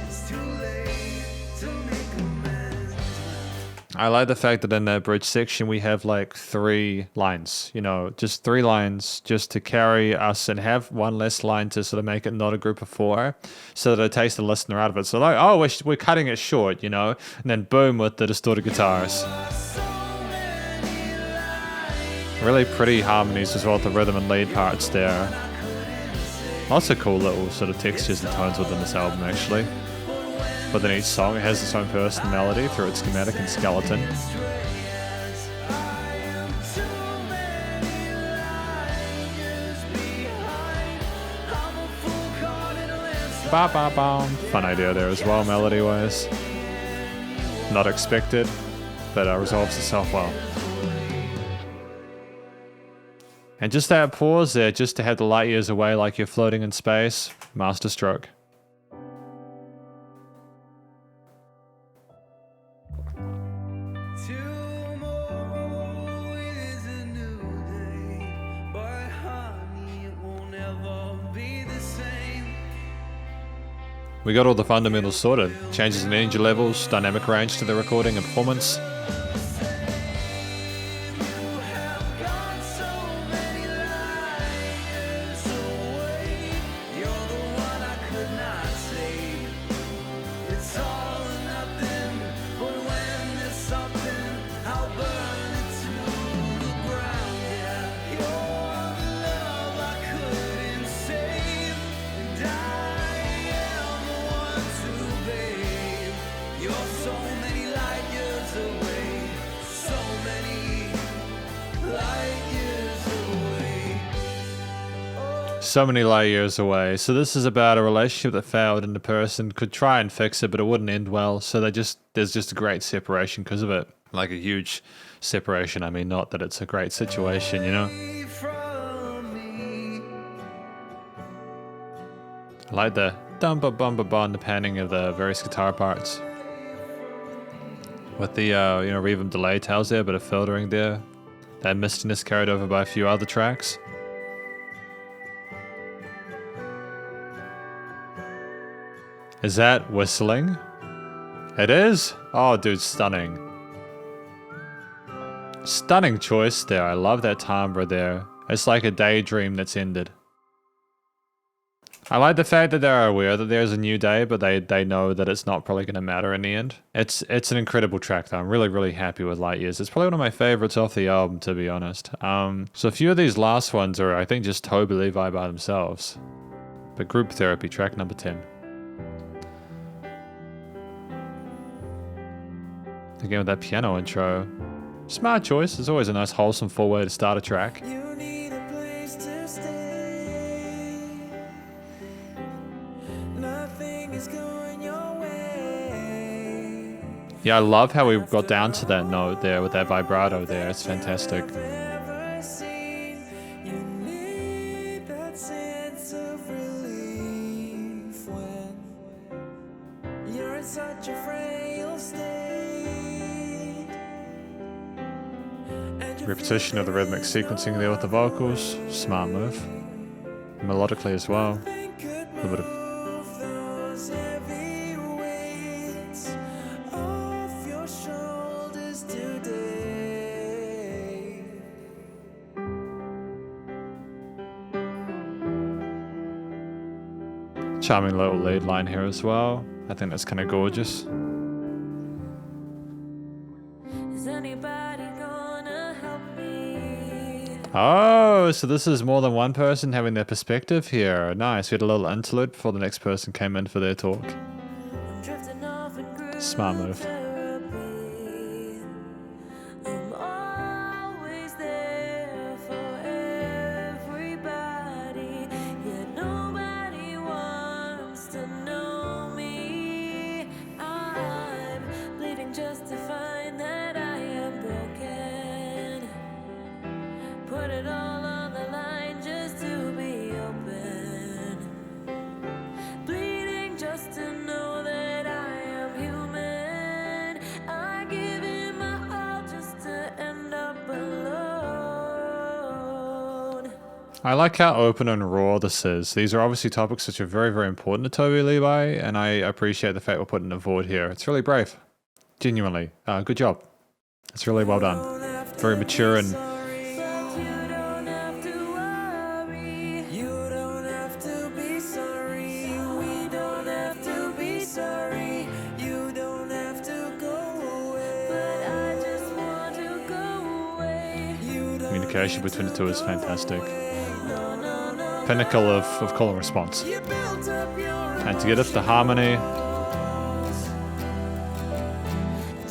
It's too late to make amends. I like the fact that in that bridge section we have like 3 lines, you know, just 3 lines just to carry us and have one less line to sort of make it not a group of 4 so that it takes the listener out of it. So like, oh, we're cutting it short, you know, and then boom with the distorted guitars. Really pretty harmonies as well, the rhythm and lead parts there. Lots of cool little sort of textures and tones within this album actually. But then each song has its own personality through its schematic and skeleton. Ba ba ba. Fun idea there as well, melody wise. Not expected, but resolves itself well. And just that pause there, just to have the light years away like you're floating in space, masterstroke. Tomorrow is a new day, but honey, it won't ever be the same. We got all the fundamentals sorted. Changes in energy levels, dynamic range to the recording and performance. You have gone so many light years away. You're the one I could not save. It's all or nothing, but when there's something, I'll burn it to the ground. Yeah, you're the love I couldn't save, and I am the one to blame. You're so many light years away, so many light years away. So many light years away. So this is about a relationship that failed and the person could try and fix it, but it wouldn't end well. So there's just a great separation because of it. Like a huge separation. I mean, not that it's a great situation, you know? From me. I like the dumba bumba bum, the panning of the various guitar parts. With the, reverb delay tails there, but a filtering there. That mistiness carried over by a few other tracks. Is that whistling? It is? Oh, dude, stunning. Stunning choice there. I love that timbre there. It's like a daydream that's ended. I like the fact that they're aware that there's a new day, but they know that it's not probably going to matter in the end. It's an incredible track though. I'm really, really happy with Light Years. It's probably one of my favorites off the album, to be honest. So a few of these last ones are, I think, just Toby Levi by themselves. But Group Therapy, track number 10. Again with that piano intro. Smart choice. It's always a nice wholesome full way to start a track. You need a place to stay. Nothing is going your way. Yeah, I love how we got down to that note there with that vibrato there. It's fantastic. Ever seen. You need that sense of relief when you're in such a frail state. Repetition of the rhythmic sequencing there with the vocals. Smart move. Melodically as well. A little bit of Those heavy weights off your shoulders today. charming little lead line here as well. I think that's kind of gorgeous. Is anybody gonna help me? Oh, so this is more than one person having their perspective here. Nice. We had a little interlude before the next person came in for their talk. I'm drifting off in group Smart move. therapy. I'm always there for everybody, yet nobody wants to know me. I'm bleeding just to find that I am broken. Put it all on the line just to be open. Bleeding just to know that I am human. I give it my all just to end up alone. I like how open and raw this is. These are obviously topics which are very, very important to Toby Levi, and I appreciate the fact we're putting a void here. It's really brave. Genuinely. Good job. It's really well done. Very mature and But you don't have to worry. You don't have to be sorry. We don't have to be sorry. You don't have to go away. But I just want to go away. You don't communication between the two is fantastic. No, no, no. Pinnacle of call and response. You built up your And to get up the harmony,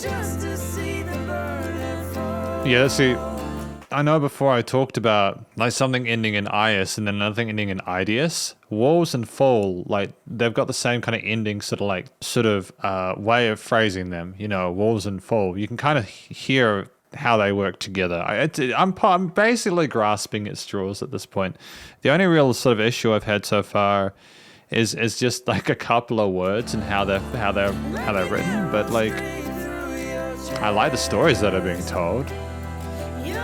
just to see the burden fall. yeah, see, I know before I talked about like something ending in IS and then another thing ending in IDS. Walls and Fall, like they've got the same kind of ending sort of way of phrasing them. You know, Walls and Fall. You can kind of hear how they work together. I'm basically grasping at straws at this point. The only real sort of issue I've had so far is just like a couple of words and how they're written. But like, I like the stories that are being told. You're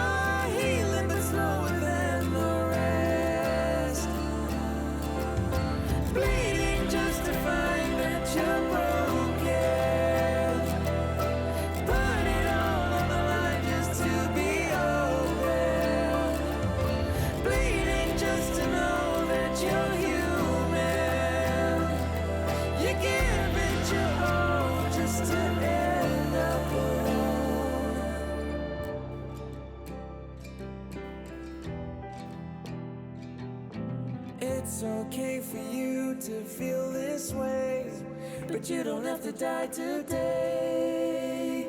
healing, but slower than the rest. Bleeding just to find that you're broken. Put it all on the line just to be open. Bleeding just to know that you're human. You give it your all just to end up alone. It's okay for you to feel this way, but you don't have to die today.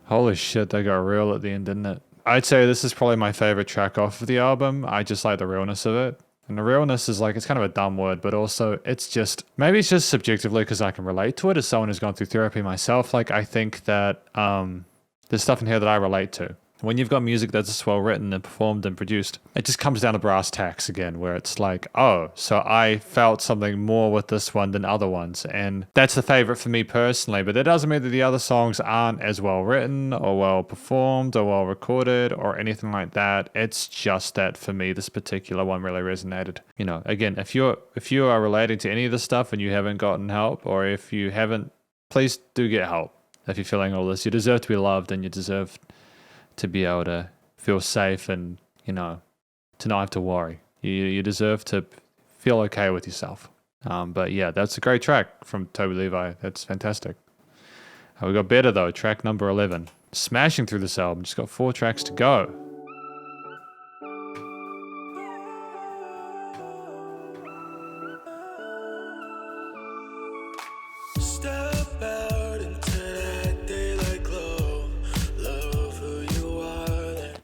Holy shit, they got real at the end, didn't it? I'd say this is probably my favorite track off of the album. I just like the realness of it. And the realness is like, it's kind of a dumb word, but also it's just, maybe it's just subjectively because I can relate to it as someone who's gone through therapy myself. Like, I think that there's stuff in here that I relate to. When you've got music that's just well written and performed and produced, it just comes down to brass tacks again, where it's like, oh, so I felt something more with this one than other ones. And that's the favorite for me personally, but that doesn't mean that the other songs aren't as well written or well performed or well recorded or anything like that. It's just that for me, this particular one really resonated. You know, again, if you are relating to any of this stuff and you haven't gotten help, or if you haven't, please do get help. If you're feeling all this, you deserve to be loved and you deserve to be able to feel safe and, you know, to not have to worry. You deserve to feel okay with yourself. But yeah, that's a great track from Toby Levi. That's fantastic. We got better though, track number 11. Smashing through this album, just got 4 tracks to go.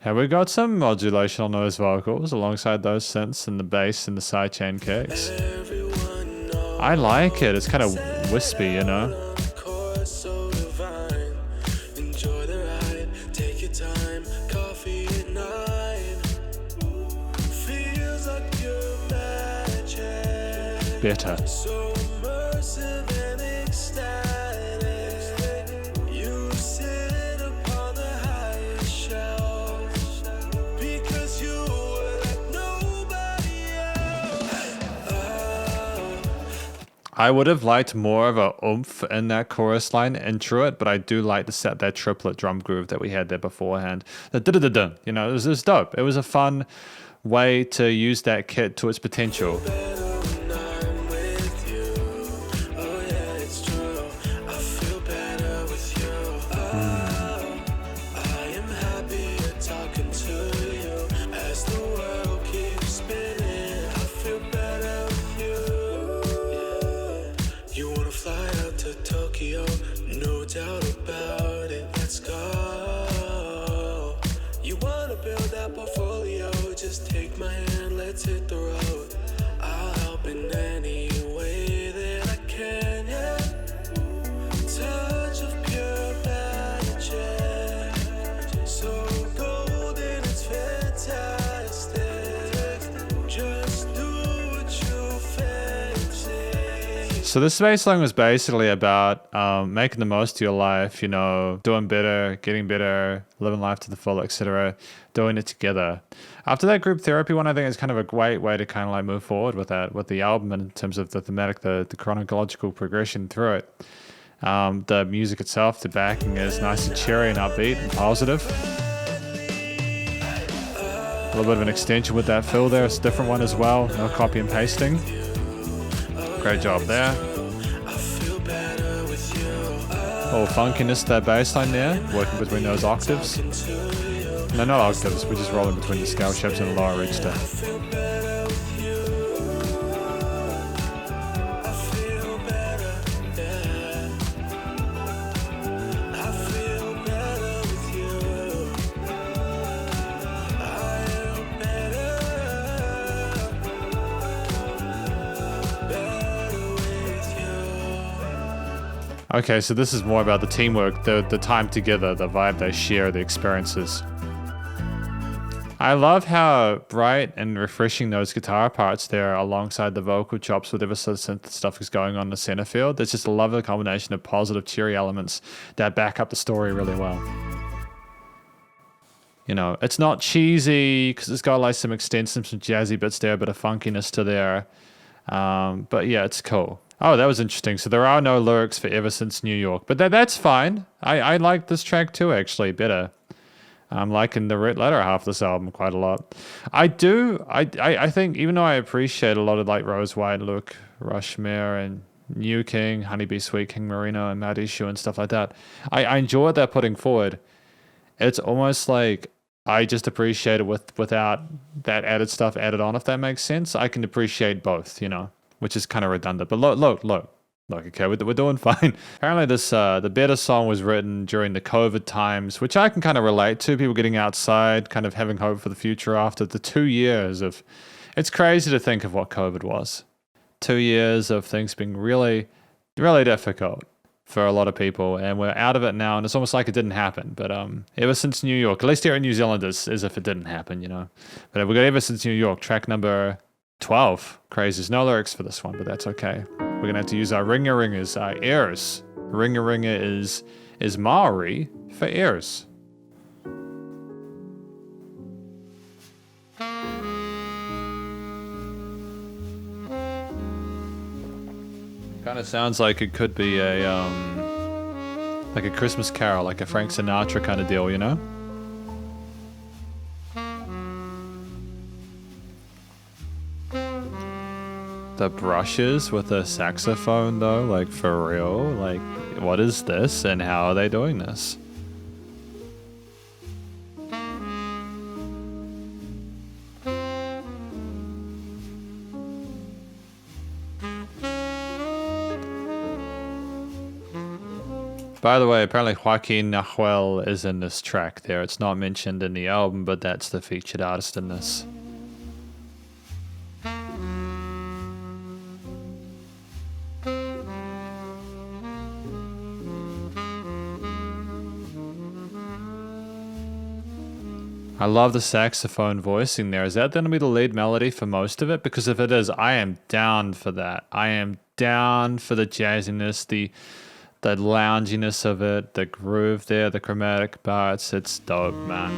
Have we got some modulation on those vocals alongside those synths and the bass and the sidechain kicks? I like it. It's kind of wispy, you know? Better. I would have liked more of a oomph in that chorus line intro it, but I do like that triplet drum groove that we had there beforehand. The da-da-da-da, you know, it was dope. It was a fun way to use that kit to its potential. So this bass line was basically about making the most of your life, you know, doing better, getting better, living life to the full, etc., doing it together. After that group therapy one, I think is kind of a great way to kind of like move forward with that, with the album in terms of the thematic, the chronological progression through it. The music itself, the backing is nice and cheery and upbeat and positive. A little bit of an extension with that fill there. It's a different one as well. No copy and pasting. Great job there. Little funkiness to that bass line there, working between those octaves. No, not octaves, we're just rolling between the scale shapes and the lower register. Okay, so this is more about the teamwork, the time together, the vibe they share, the experiences. I love how bright and refreshing those guitar parts there alongside the vocal chops, whatever sort of synth stuff is going on in the center field. There's just a lovely combination of positive, cheery elements that back up the story really well. You know, it's not cheesy because it's got like some extensive, some jazzy bits there, a bit of funkiness to there. But yeah, it's cool. Oh, that was interesting. So there are no lyrics for Ever Since New York, but that's fine. I like this track too, actually, better. I'm liking the latter half of this album quite a lot. I think, even though I appreciate a lot of like Rose White, Luke Rushmere, and New King, Honeybee Sweet King Marino, and Mad Issue and stuff like that, I enjoy what they're putting forward. It's almost like I just appreciate it without that added stuff added on, if that makes sense. I can appreciate both, you know, which is kind of redundant. But look, okay, we're doing fine. Apparently this, the Better song was written during the COVID times, which I can kind of relate to. People getting outside, kind of having hope for the future after the 2 years of, it's crazy to think of what COVID was. 2 years of things being really, really difficult for a lot of people, and we're out of it now, and it's almost like it didn't happen. But Ever Since New York, at least here in New Zealand, is as if it didn't happen, you know. But we got Ever Since New York, track number 12. Crazy. There's no lyrics for this one, but that's okay. We're gonna have to use our ringa-ringers, our airs. Ringa-ringa is Maori for airs. Kind of sounds like it could be like a Christmas carol, like a Frank Sinatra kind of deal, you know? The brushes with the saxophone though, like for real, like what is this and how are they doing this? By the way, apparently Joaquin Nahuel is in this track there. It's not mentioned in the album, but that's the featured artist in this. I love the saxophone voicing there. Is that going to be the lead melody for most of it? Because if it is, I am down for that. I am down for the jazziness, the lounginess of it, the groove there, the chromatic parts. It's dope, man.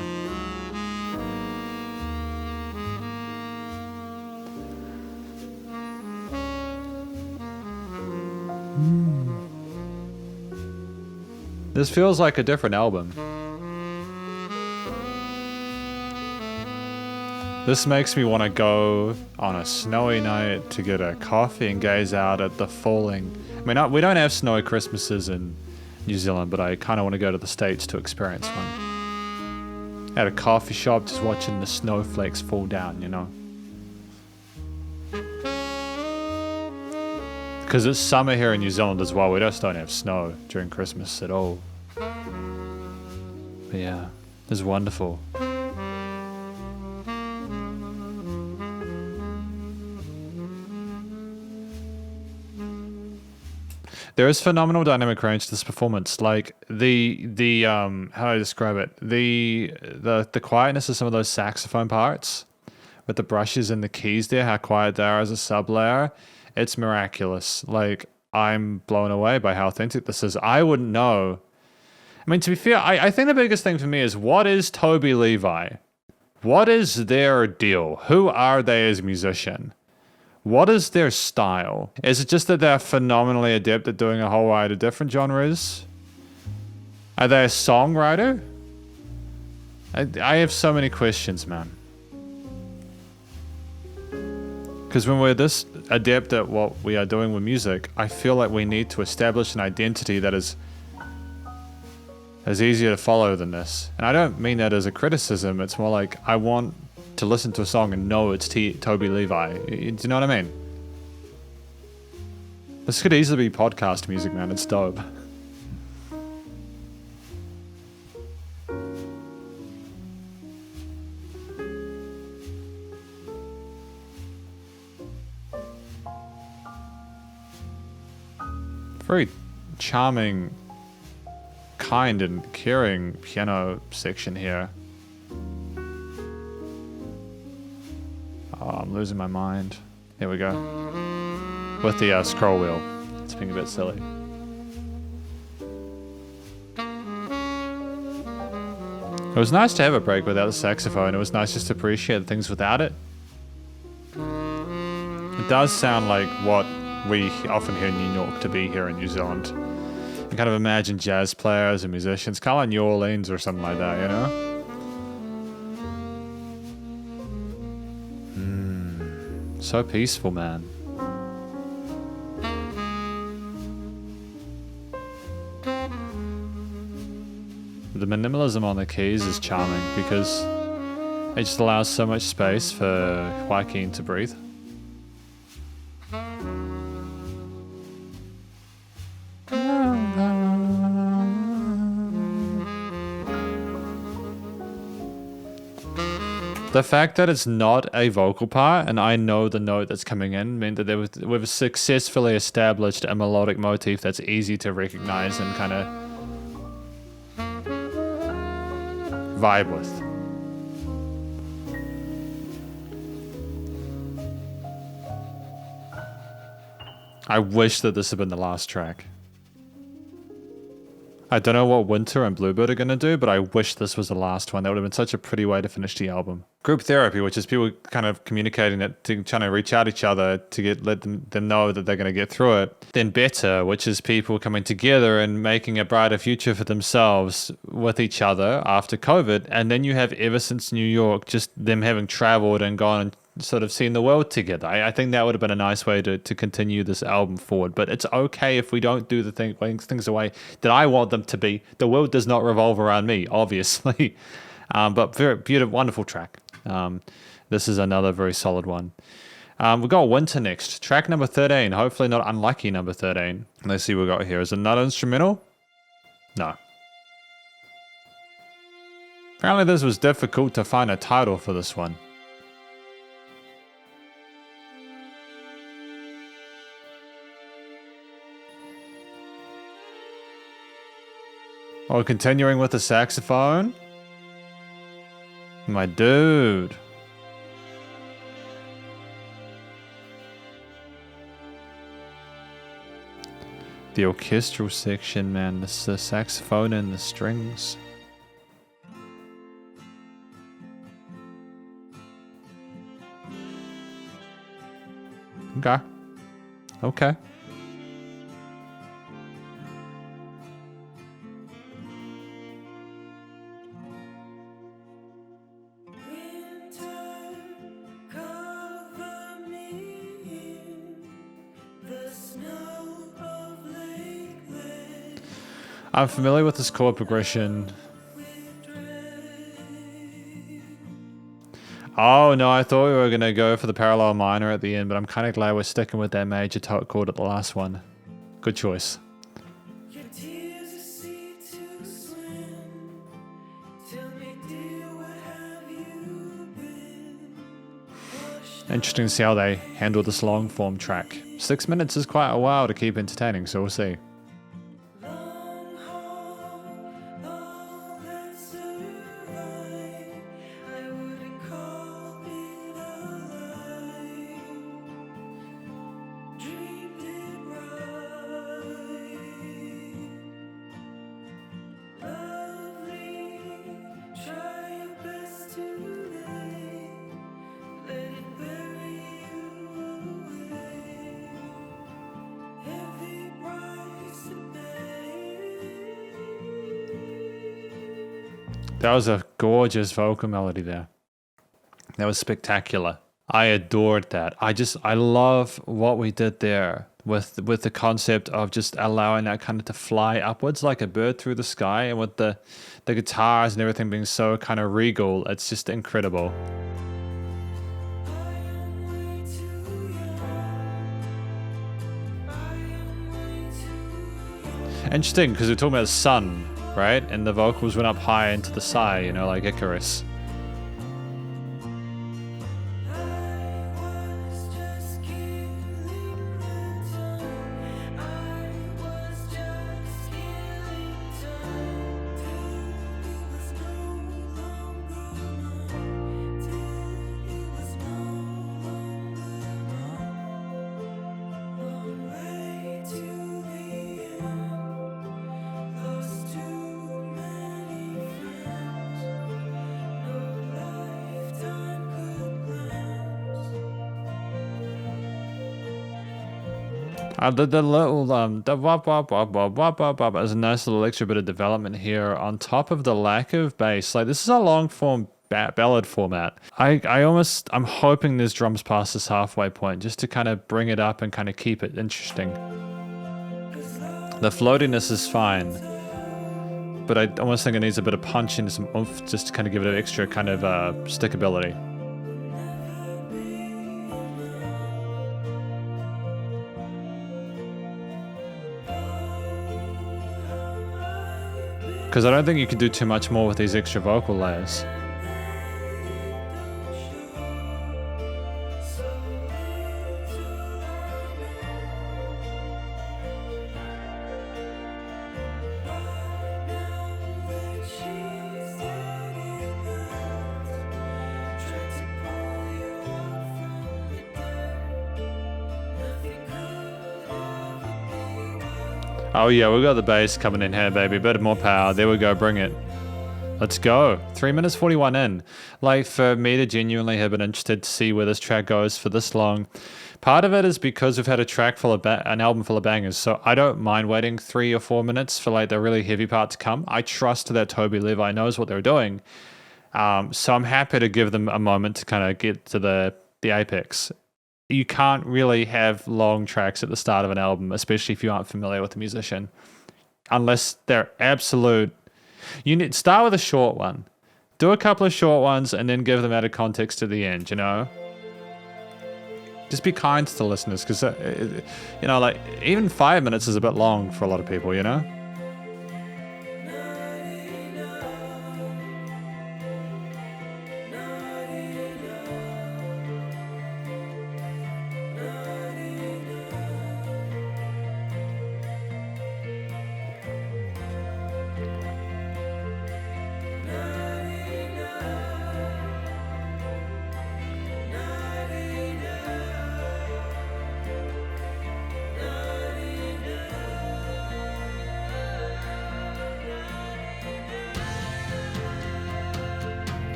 This feels like a different album. This makes me want to go on a snowy night to get a coffee and gaze out at the falling. I mean, we don't have snowy Christmases in New Zealand, but I kind of want to go to the States to experience one. At a coffee shop, just watching the snowflakes fall down, you know? Because it's summer here in New Zealand as well. We just don't have snow during Christmas at all. But yeah, it's wonderful. There is phenomenal dynamic range to this performance. Like the how do I describe it? The quietness of some of those saxophone parts with the brushes and the keys there, how quiet they are as a sub layer. It's miraculous. Like, I'm blown away by how authentic this is. I wouldn't know. I mean, to be fair, I think the biggest thing for me is, what is Toby Levi? What is their deal? Who are they as a musician? What is their style? Is it just that they're phenomenally adept at doing a whole wide of different genres? Are they a songwriter? I have so many questions, man. Because when we're this adept at what we are doing with music, I feel like we need to establish an identity that is easier to follow than this. And I don't mean that as a criticism. It's more like, I want to listen to a song and know it's Toby Levi. Do you know what I mean? This could easily be podcast music, man. It's dope. Very charming, kind and caring piano section here. Oh, I'm losing my mind. Here we go. With the scroll wheel. It's being a bit silly. It was nice to have a break without the saxophone. It was nice just to appreciate things without it. It does sound like what we often hear in New York to be here in New Zealand. You kind of imagine jazz players and musicians, kind of like New Orleans or something like that, you know? So peaceful, man. The minimalism on the keys is charming because it just allows so much space for Joaquin to breathe. The fact that it's not a vocal part, and I know the note that's coming in, meant that we've successfully established a melodic motif that's easy to recognize and kind of vibe with. I wish that this had been the last track. I don't know what Winter and Bluebird are going to do, but I wish this was the last one. That would have been such a pretty way to finish the album. Group therapy, which is people kind of communicating it, trying to reach out to each other to let them know that they're going to get through it. Then Better, which is people coming together and making a brighter future for themselves with each other after COVID. And then you have Ever Since New York, just them having traveled and gone and sort of seen the world together. I think that would have been a nice way to continue this album forward. But it's okay if we don't do things the way that I want them to be. The world does not revolve around me, obviously. But very beautiful, wonderful track. This is another very solid one. We've got Winter next. Track number 13. Hopefully not unlucky number 13. Let's see what we got here. Is it not instrumental? No. Apparently this was difficult to find a title for this one. Oh, continuing with the saxophone? My dude. The orchestral section, man. The saxophone and the strings. Okay. Okay. I'm familiar with this chord progression. Oh no, I thought we were going to go for the parallel minor at the end, but I'm kind of glad we're sticking with that major chord at the last one. Good choice. Interesting to see how they handle this long form track. 6 minutes is quite a while to keep entertaining, so we'll see. That was a gorgeous vocal melody there. That was spectacular. I adored that. I love what we did there with the concept of just allowing that kind of to fly upwards like a bird through the sky, and with the guitars and everything being so kind of regal. It's just incredible. Interesting, because we're talking about the sun, right? And the vocals went up high into the sky, you know, like Icarus. The little the wop wop wop wop wop wop wop is a nice little extra bit of development here on top of the lack of bass. Like, this is a long form ballad format. I'm hoping there's drums past this halfway point just to kind of bring it up and kind of keep it interesting. The floatiness is fine, but I almost think it needs a bit of punch and some oomph just to kind of give it an extra kind of stickability. Because I don't think you can do too much more with these extra vocal layers. Oh yeah, we got the bass coming in here, baby. Bit more power. There we go. Bring it. Let's go. 3 minutes 41 in. Like, for me to genuinely have been interested to see where this track goes for this long. Part of it is because we've had an album full of bangers, so I don't mind waiting 3 or 4 minutes for like the really heavy part to come. I trust that Toby Levi knows what they're doing, so I'm happy to give them a moment to kind of get to the apex. You can't really have long tracks at the start of an album, especially if you aren't familiar with the musician, unless they're absolute. You need start with a short one, do a couple of short ones, and then give them added context to the end. You know, just be kind to the listeners, because you know, like, even 5 minutes is a bit long for a lot of people. You know.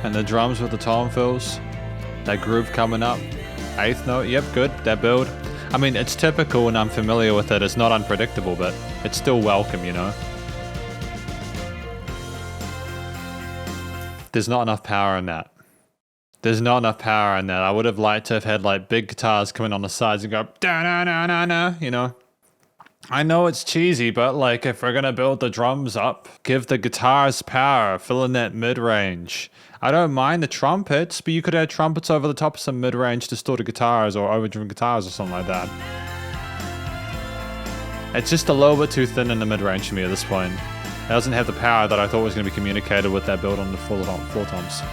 And the drums with the tom fills. That groove coming up. 8th note, yep, good, that build. I mean, it's typical and I'm familiar with it. It's not unpredictable, but it's still welcome, you know? There's not enough power in that. There's not enough power in that. I would have liked to have had like big guitars coming on the sides and go da-na-na-na-na, you know? I know it's cheesy, but like if we're gonna build the drums up, give the guitars power, fill in that mid-range. I don't mind the trumpets, but you could add trumpets over the top of some mid-range distorted guitars or overdriven guitars or something like that. It's just a little bit too thin in the mid-range for me at this point. It doesn't have the power that I thought was going to be communicated with that build on the floor toms.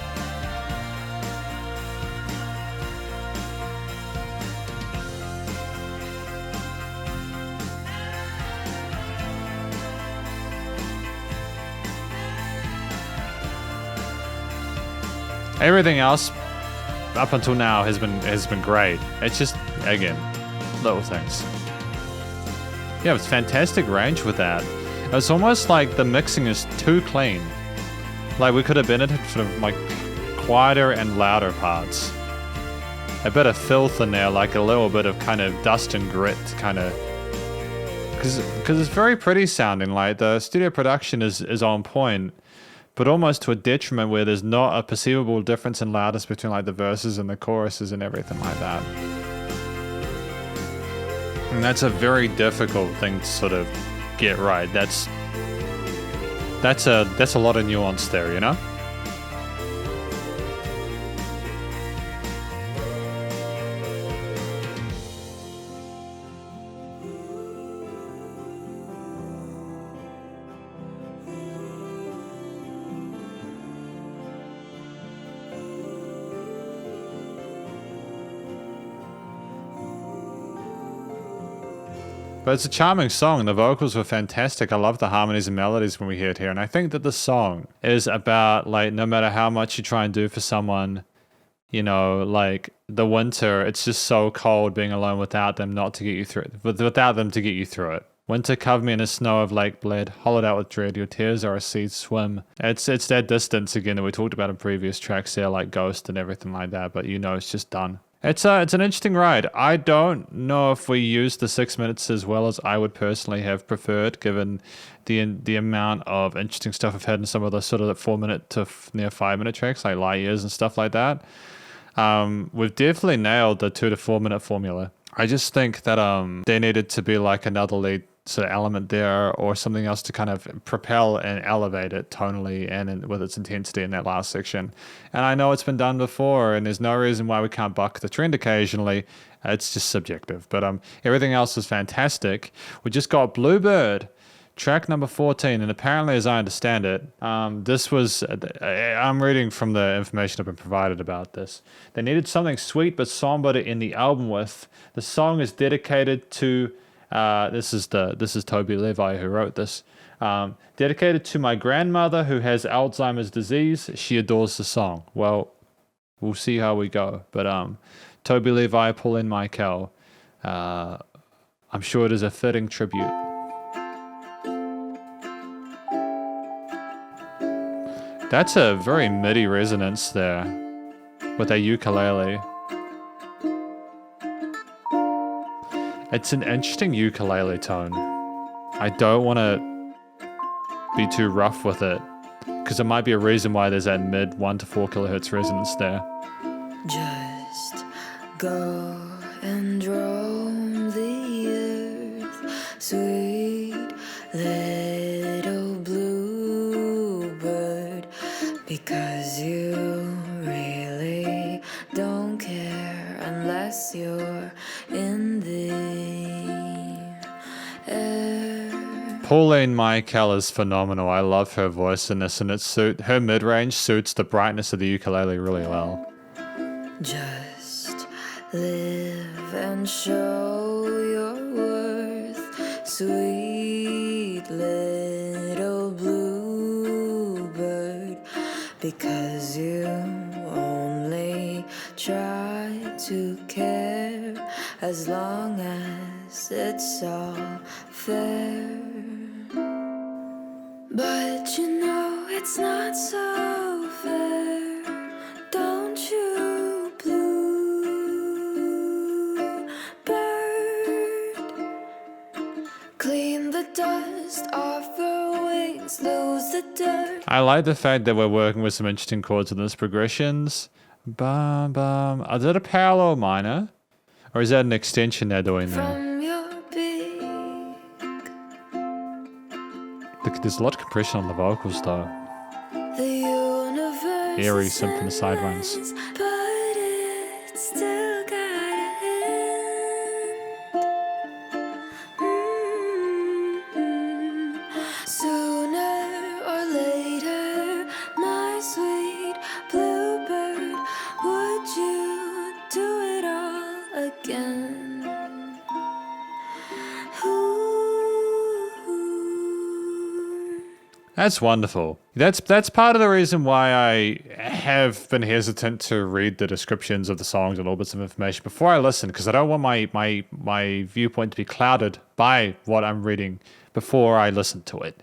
Everything else up until now has been great. It's just, again, little things. Yeah, it's fantastic range with that. It's almost like the mixing is too clean. Like we could have benefited from like quieter and louder parts. A bit of filth in there, like a little bit of kind of dust and grit kind of. Because it's very pretty sounding, like the studio production is on point. But almost to a detriment where there's not a perceivable difference in loudness between like the verses and the choruses and everything like that. And that's a very difficult thing to sort of get right. That's a lot of nuance there, you know? But it's a charming song. The vocals were fantastic. I love the harmonies and melodies when we hear it here. And I think that the song is about, like, no matter how much you try and do for someone, you know, like the winter, it's just so cold being alone without them not to get you through it, without them to get you through it. Winter covered me in a snow of lake bled, hollowed out with dread, your tears are a seed swim. It's that distance again that we talked about in previous tracks there, like Ghost and everything like that, but you know it's just done. It's an interesting ride. I don't know if we used the 6 minutes as well as I would personally have preferred, given the amount of interesting stuff I've had in some of the sort of 4 minute to near 5 minute tracks, like Light Years and stuff like that. We've definitely nailed the 2 to 4 minute formula. I just think that there needed to be like another lead sort of element there or something else to kind of propel and elevate it tonally and with its intensity in that last section. And I know it's been done before and there's no reason why we can't buck the trend occasionally. It's just subjective. But everything else is fantastic. We just got Bluebird, track number 14, and apparently, as I understand it, this was, I'm reading from the information I've been provided about this. They needed something sweet but somber to end the album with. The song is dedicated to, this is Toby Levi who wrote this. Dedicated to my grandmother who has Alzheimer's disease. She adores the song. Well, we'll see how we go. But Toby Levi, Pauline Michael, I'm sure it is a fitting tribute. That's a very MIDI resonance there with a ukulele. It's an interesting ukulele tone. I don't want to be too rough with it because there might be a reason why there's that mid 1 to 4 kilohertz resonance there. Just go and roam the earth, sweet little bluebird, because you really don't care unless you're in the air. Pauline Michael is phenomenal. I love her voice in this, and her mid-range suits the brightness of the ukulele really well. Just live and show your worth, sweet little bluebird, because you only try to care as long as it's all fair. But you know it's not so fair. Let's lose the dirt. I like the fact that we're working with some interesting chords in this progressions. Bum, bum. Is that a parallel minor? Or is that an extension they're doing there? From your beak. Look, there's a lot of compression on the vocals though. The universe Eerie is synth in the side runs. endless, but it's still got an end. Sooner or later, my sweet bluebird, would you do it all again? Ooh. That's wonderful. That's part of the reason why I have been hesitant to read the descriptions of the songs and little bits of information before I listen, because I don't want my viewpoint to be clouded by what I'm reading before I listen to it.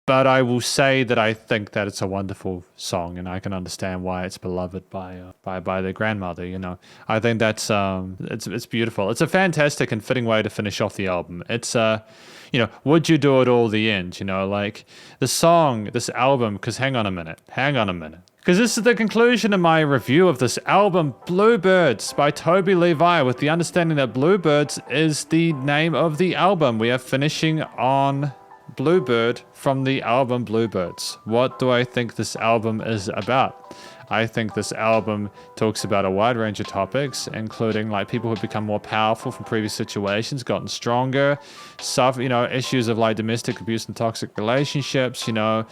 But I will say that I think that it's a wonderful song, and I can understand why it's beloved by their grandmother. You know, I think that's it's beautiful. It's a fantastic and fitting way to finish off the album. It's you know, would you do it all the end? You know, like the song, this album. Because hang on a minute. Because this is the conclusion of my review of this album, Bluebirds by Toby Levi, with the understanding that Bluebirds is the name of the album. We are finishing on Bluebird from the album Bluebirds. What do I think this album is about? I think this album talks about a wide range of topics, including like people who've become more powerful from previous situations, gotten stronger, you know, issues of like domestic abuse and toxic relationships, you know,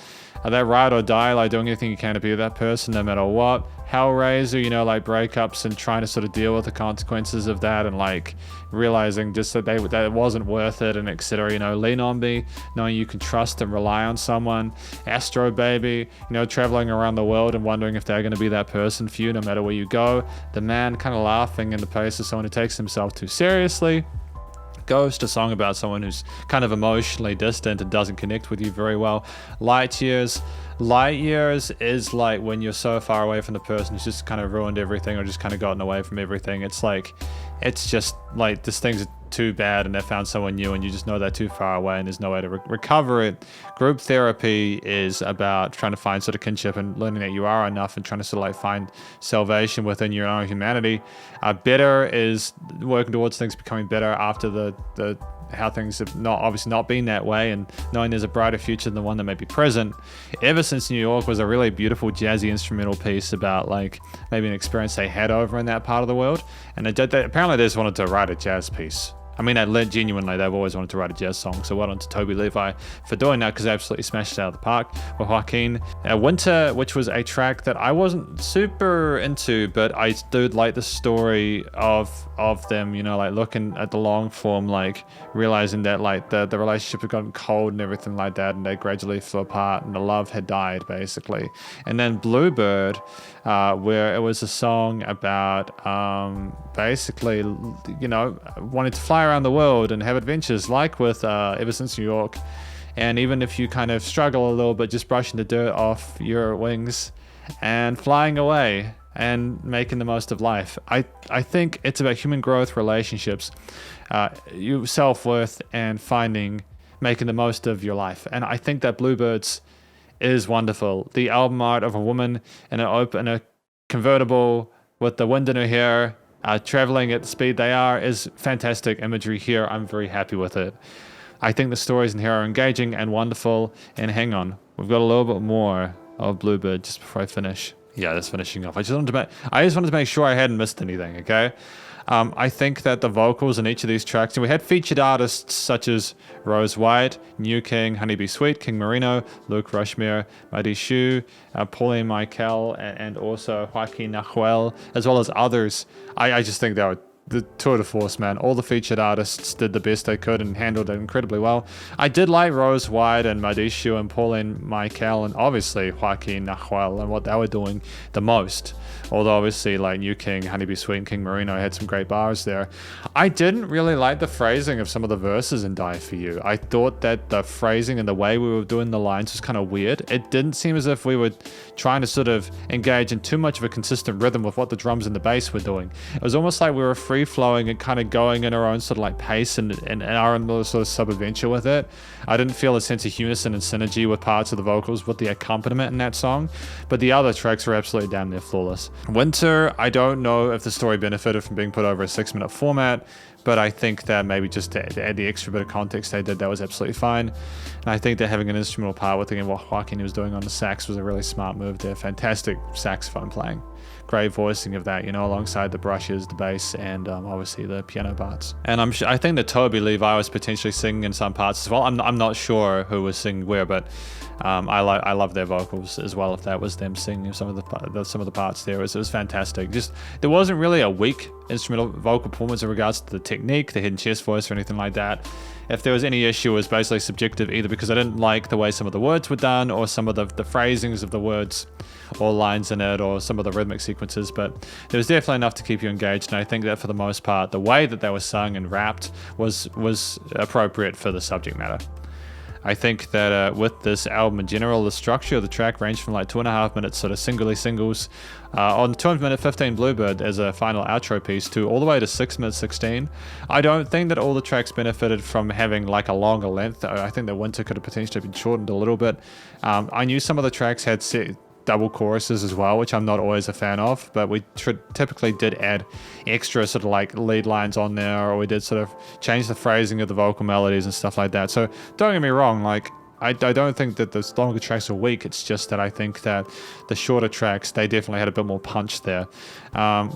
are they ride or die, like doing anything you can to be with that person no matter what. Hellraiser, you know, like breakups and trying to sort of deal with the consequences of that, and like realizing just that that it wasn't worth it, and etc. You know, Lean on Me, knowing you can trust and rely on someone. Astro Baby, you know, traveling around the world and wondering if they're going to be that person for you no matter where you go. The Man, kind of laughing in the face of someone who takes himself too seriously. Ghost, a song about someone who's kind of emotionally distant and doesn't connect with you very well. Light Years is like when you're so far away from the person who's just kind of ruined everything or just kind of gotten away from everything. It's like, it's just like this thing's too bad and they found someone new and you just know they're too far away and there's no way to recover it. Group Therapy is about trying to find sort of kinship and learning that you are enough and trying to sort of like find salvation within your own humanity. Better is working towards things becoming better after the how things have obviously not been that way, and knowing there's a brighter future than the one that may be present. Ever Since New York was a really beautiful jazzy instrumental piece about like maybe an experience they had over in that part of the world, and they apparently they just wanted to write a jazz piece. I mean, genuinely, they've always wanted to write a jazz song, so well done to Toby Levi for doing that, because they absolutely smashed it out of the park with Joaquin. Winter, which was a track that I wasn't super into, but I do like the story of them, you know, like looking at the long form, like realizing that like the relationship had gotten cold and everything like that, and they gradually flew apart and the love had died, basically. And then Bluebird, where it was a song about basically, you know, wanting to fly around the world and have adventures, like with Ever Since New York. And even if you kind of struggle a little bit, just brushing the dirt off your wings and flying away and making the most of life. I think it's about human growth, relationships, your self-worth, and making the most of your life. And I think that Bluebirds is wonderful. The album art of a woman in a convertible with the wind in her hair, traveling at the speed they are, is fantastic imagery here. I'm very happy with it. I think the stories in here are engaging and wonderful. And hang on, we've got a little bit more of Bluebird just before I finish. Yeah, that's finishing off. I just wanted to make sure I hadn't missed anything, okay? I think that the vocals in each of these tracks, and we had featured artists such as Rose White, New King, Honeybee Sweet, King Marino, Luke Rushmere, Mighty Shu, Pauline Michael, and also Joaquin Nahuel, as well as others. I just think they were the tour de force, man. All the featured artists did the best they could and handled it incredibly well. I did like Rose White and Madishu and Pauline Michael and obviously Joaquin Nahuel and what they were doing the most. Although obviously like New King, Honeybee Sweet, and King Marino had some great bars there. I didn't really like the phrasing of some of the verses in Die For You. I thought that the phrasing and the way we were doing the lines was kind of weird. It didn't seem as if we were trying to sort of engage in too much of a consistent rhythm with what the drums and the bass were doing. It was almost like we were free flowing and kind of going in her own sort of like pace and our own little sort of sub adventure with it. I didn't feel a sense of unison and synergy with parts of the vocals with the accompaniment in that song, but the other tracks were absolutely damn near flawless. Winter, I don't know if the story benefited from being put over a 6-minute format, but I think that maybe just to add the extra bit of context they did, that was absolutely fine. And I think that having an instrumental part with again what Joaquin was doing on the sax was a really smart move there. Fantastic saxophone playing. Great voicing of that, you know, alongside the brushes, the bass, and obviously the piano parts. And I think that Toby Levi was potentially singing in some parts as well. I'm not sure who was singing where, but I love their vocals as well. If that was them singing some of the parts there, it was fantastic. Just there wasn't really a weak instrumental vocal performance in regards to the technique, the hidden chest voice, or anything like that. If there was any issue, it was basically subjective, either because I didn't like the way some of the words were done, or some of the phrasings of the words or lines in it, or some of the rhythmic sequences. But there was definitely enough to keep you engaged, and I think that for the most part, the way that they were sung and rapped was appropriate for the subject matter. I think that with this album in general, the structure of the track ranged from like 2.5 minutes sort of singles on 2-minute 15 Bluebird as a final outro piece to all the way to 6 minutes 16. I don't think that all the tracks benefited from having like a longer length. I think that Winter could have potentially been shortened a little bit. I knew some of the tracks had double choruses as well, which I'm not always a fan of, but we typically did add extra sort of like lead lines on there, or we did sort of change the phrasing of the vocal melodies and stuff like that. So don't get me wrong, like I don't think that the longer tracks are weak. It's just that I think that the shorter tracks, they definitely had a bit more punch there.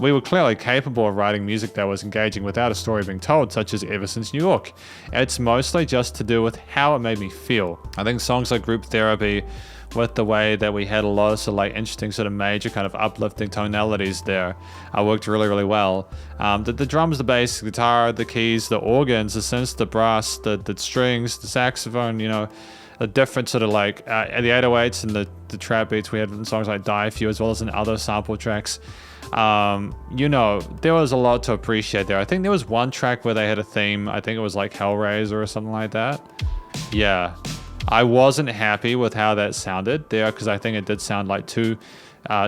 We were clearly capable of writing music that was engaging without a story being told, such as Ever Since New York. It's mostly just to do with how it made me feel. I think songs like Group Therapy, with the way that we had a lot of sort of like interesting sort of major kind of uplifting tonalities there, worked really, really well. The drums, the bass, the guitar, the keys, the organs, the synths, the brass, the strings, the saxophone, you know, the different sort of like the 808s and the trap beats we had in songs like Die For You, as well as in other sample tracks. You know, there was a lot to appreciate there. I think there was one track where they had a theme. I think it was like Hellraiser or something like that. Yeah. I wasn't happy with how that sounded there, because I think it did sound like too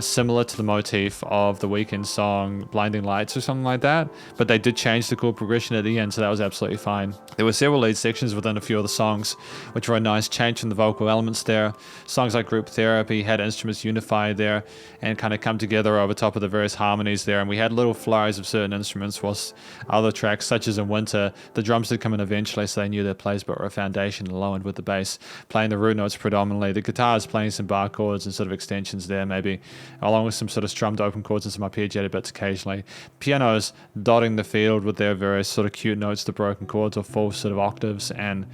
similar to the motif of the Weeknd song Blinding Lights or something like that, but they did change the chord progression at the end, so that was absolutely fine. There were several lead sections within a few of the songs, which were a nice change from the vocal elements there. Songs like Group Therapy had instruments unified there and kind of come together over top of the various harmonies there, and we had little flurries of certain instruments, whilst other tracks, such as in Winter, the drums did come in eventually, so they knew their plays but were a foundation, and low end with the bass playing the root notes predominantly. The guitars playing some bar chords and sort of extensions there maybe, along with some sort of strummed open chords and some arpeggiated bits occasionally. Pianos dotting the field with their various sort of cute notes to broken chords or full sort of octaves, and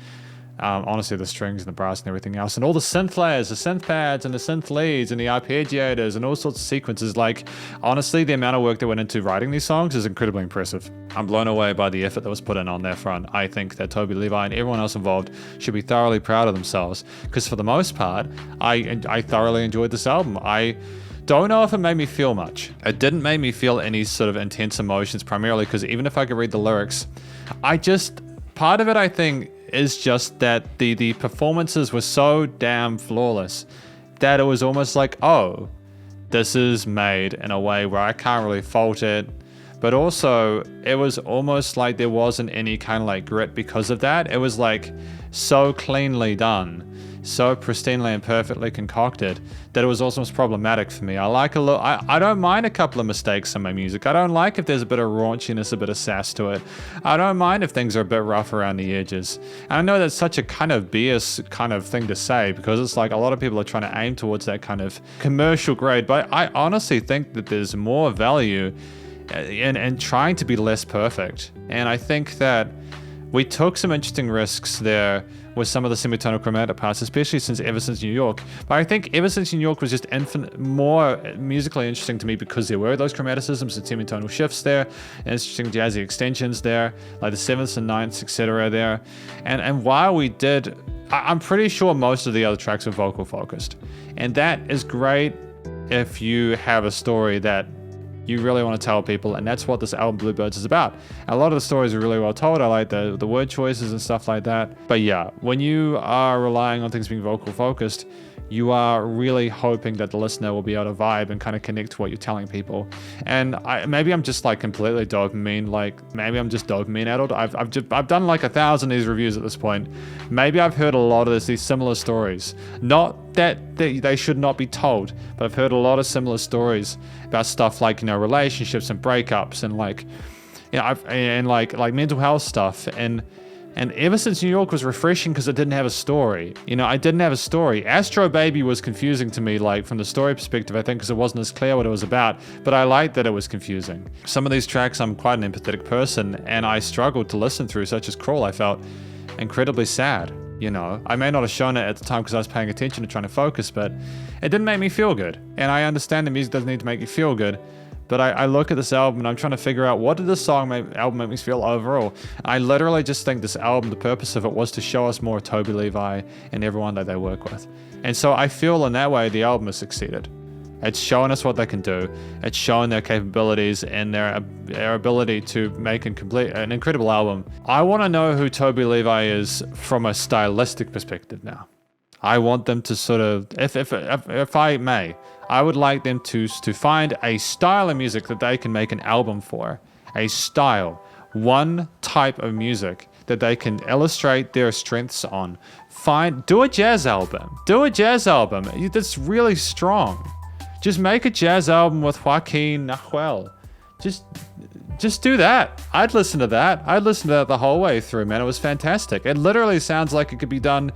honestly the strings and the brass and everything else, and all the synth layers, the synth pads and the synth leads and the arpeggiators and all sorts of sequences. Like, honestly, the amount of work that went into writing these songs is incredibly impressive. I'm blown away by the effort that was put in on their front. I think that Toby Levi and everyone else involved should be thoroughly proud of themselves, because for the most part, I thoroughly enjoyed this album. I don't know if it made me feel much. It didn't make me feel any sort of intense emotions, primarily because even if I could read the lyrics, part of it I think is just that the performances were so damn flawless that it was almost like, oh, this is made in a way where I can't really fault it. But also, it was almost like there wasn't any kind of like grit because of that. It was like so cleanly done, so pristinely and perfectly concocted, that it was almost problematic for me. I don't mind a couple of mistakes in my music. I don't like if there's a bit of raunchiness, a bit of sass to it. I don't mind if things are a bit rough around the edges. And I know that's such a kind of BS kind of thing to say, because it's like a lot of people are trying to aim towards that kind of commercial grade, but I honestly think that there's more value in trying to be less perfect. And I think that we took some interesting risks there with some of the semitonal chromatic parts, especially since Ever Since New York. But I think Ever Since New York was just infinite more musically interesting to me because there were those chromaticisms and semitonal shifts there, and interesting jazzy extensions there, like the 7ths and 9ths, etc. there. And while we did, I'm pretty sure most of the other tracks were vocal focused. And that is great if you have a story that you really want to tell people, and that's what this album Bluebirds is about. A lot of the stories are really well told. I like the word choices and stuff like that. But yeah, when you are relying on things being vocal focused, you are really hoping that the listener will be able to vibe and kind of connect to what you're telling people. And maybe I'm just like completely dopamine, like maybe I'm just dopamine addled. I've done like 1,000 of these reviews at this point. Maybe I've heard a lot of these similar stories. Not that they should not be told, but I've heard a lot of similar stories about stuff like, you know, relationships and breakups and like, you know, and like mental health stuff. And ever since New York was refreshing because it didn't have a story. You know, I didn't have a story. Astro Baby was confusing to me, like from the story perspective, I think, because it wasn't as clear what it was about, but I liked that it was confusing. Some of these tracks, I'm quite an empathetic person, and I struggled to listen through, such as Crawl. I felt incredibly sad, you know. I may not have shown it at the time because I was paying attention and trying to focus, but it didn't make me feel good. And I understand the music doesn't need to make you feel good, but I look at this album and I'm trying to figure out, what did this album make me feel overall? I literally just think this album, the purpose of it was to show us more of Toby Levi and everyone that they work with. And so I feel in that way the album has succeeded. It's showing us what they can do. It's showing their capabilities and their ability to make an incredible album. I want to know who Toby Levi is from a stylistic perspective now. I want them to sort of, if I may, I would like them to find a style of music that they can make an album for. A style, one type of music that they can illustrate their strengths on. Do a jazz album. That's really strong. Just make a jazz album with Joaquin Nahuel. Just do that. I'd listen to that. I'd listen to that the whole way through, man. It was fantastic. It literally sounds like it could be done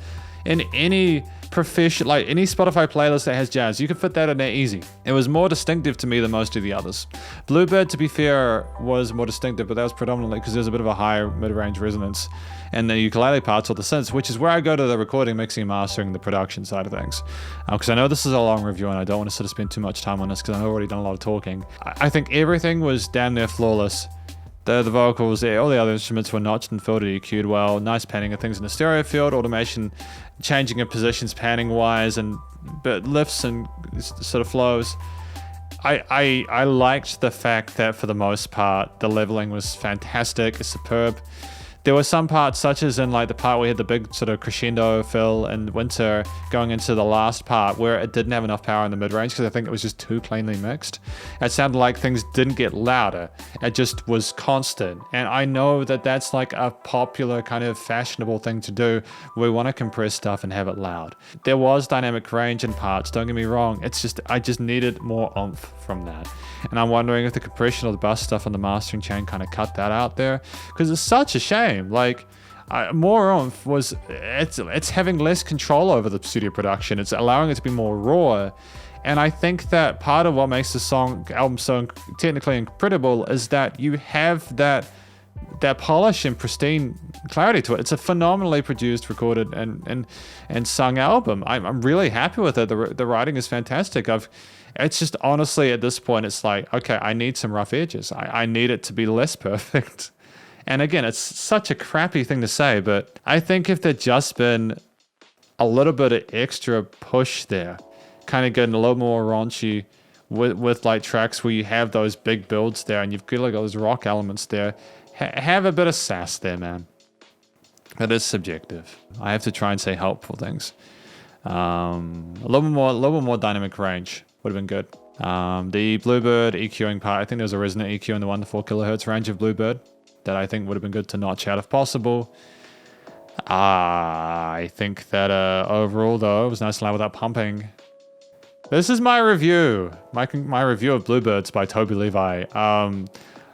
in any professional, like any Spotify playlist that has jazz. You could fit that in there easy. It was more distinctive to me than most of the others. Bluebird, to be fair, was more distinctive, but that was predominantly because there's a bit of a higher mid-range resonance and the ukulele parts or the synths, which is where I go to the recording, mixing, mastering, the production side of things. Because I know this is a long review and I don't want to sort of spend too much time on this because I've already done a lot of talking. I think everything was damn near flawless. The vocals, all the other instruments were notched and filtered, EQ'd well, nice panning of things in the stereo field, automation, changing of positions panning wise, and but lifts and sort of flows. I liked the fact that for the most part the leveling was fantastic, it's superb. There were some parts, such as in like the part where we had the big sort of crescendo fill in Winter going into the last part, where it didn't have enough power in the mid-range because I think it was just too cleanly mixed. It sounded like things didn't get louder. It just was constant. And I know that that's like a popular kind of fashionable thing to do. We want to compress stuff and have it loud. There was dynamic range in parts, don't get me wrong. It's just, I just needed more oomph from that. And I'm wondering if the compression or the bus stuff on the mastering chain kind of cut that out there, because it's such a shame. Like, more oomph was, it's having less control over the studio production. It's allowing it to be more raw. And I think that part of what makes the album so technically incredible is that you have that polish and pristine clarity to it. It's a phenomenally produced, recorded, and sung album. I'm really happy with it. The writing is fantastic. It's just, honestly, at this point, it's like, okay, I need some rough edges. I need it to be less perfect. And again, it's such a crappy thing to say, but I think if there'd just been a little bit of extra push there, kind of getting a little more raunchy with like tracks where you have those big builds there and you've got like those rock elements there, have a bit of sass there, man. It is subjective. I have to try and say helpful things. A little bit more dynamic range would have been good. The Bluebird EQing part, I think there was a resonant EQ in the 1 to 4 kilohertz range of Bluebird that I think would have been good to notch out if possible. I think that overall, though, it was nice to allow without pumping. This is my review. My review of Bluebirds by Toby Levi.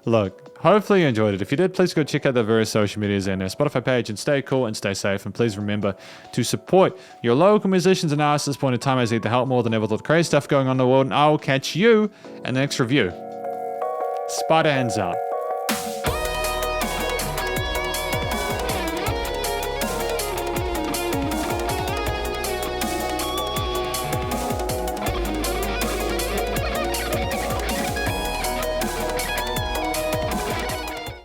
Look, hopefully you enjoyed it. If you did, please go check out the various social medias and their Spotify page and stay cool and stay safe. And please remember to support your local musicians and artists at this point in time, as they need the help more than ever with all the crazy stuff going on in the world. And I will catch you in the next review. Spiderhands out.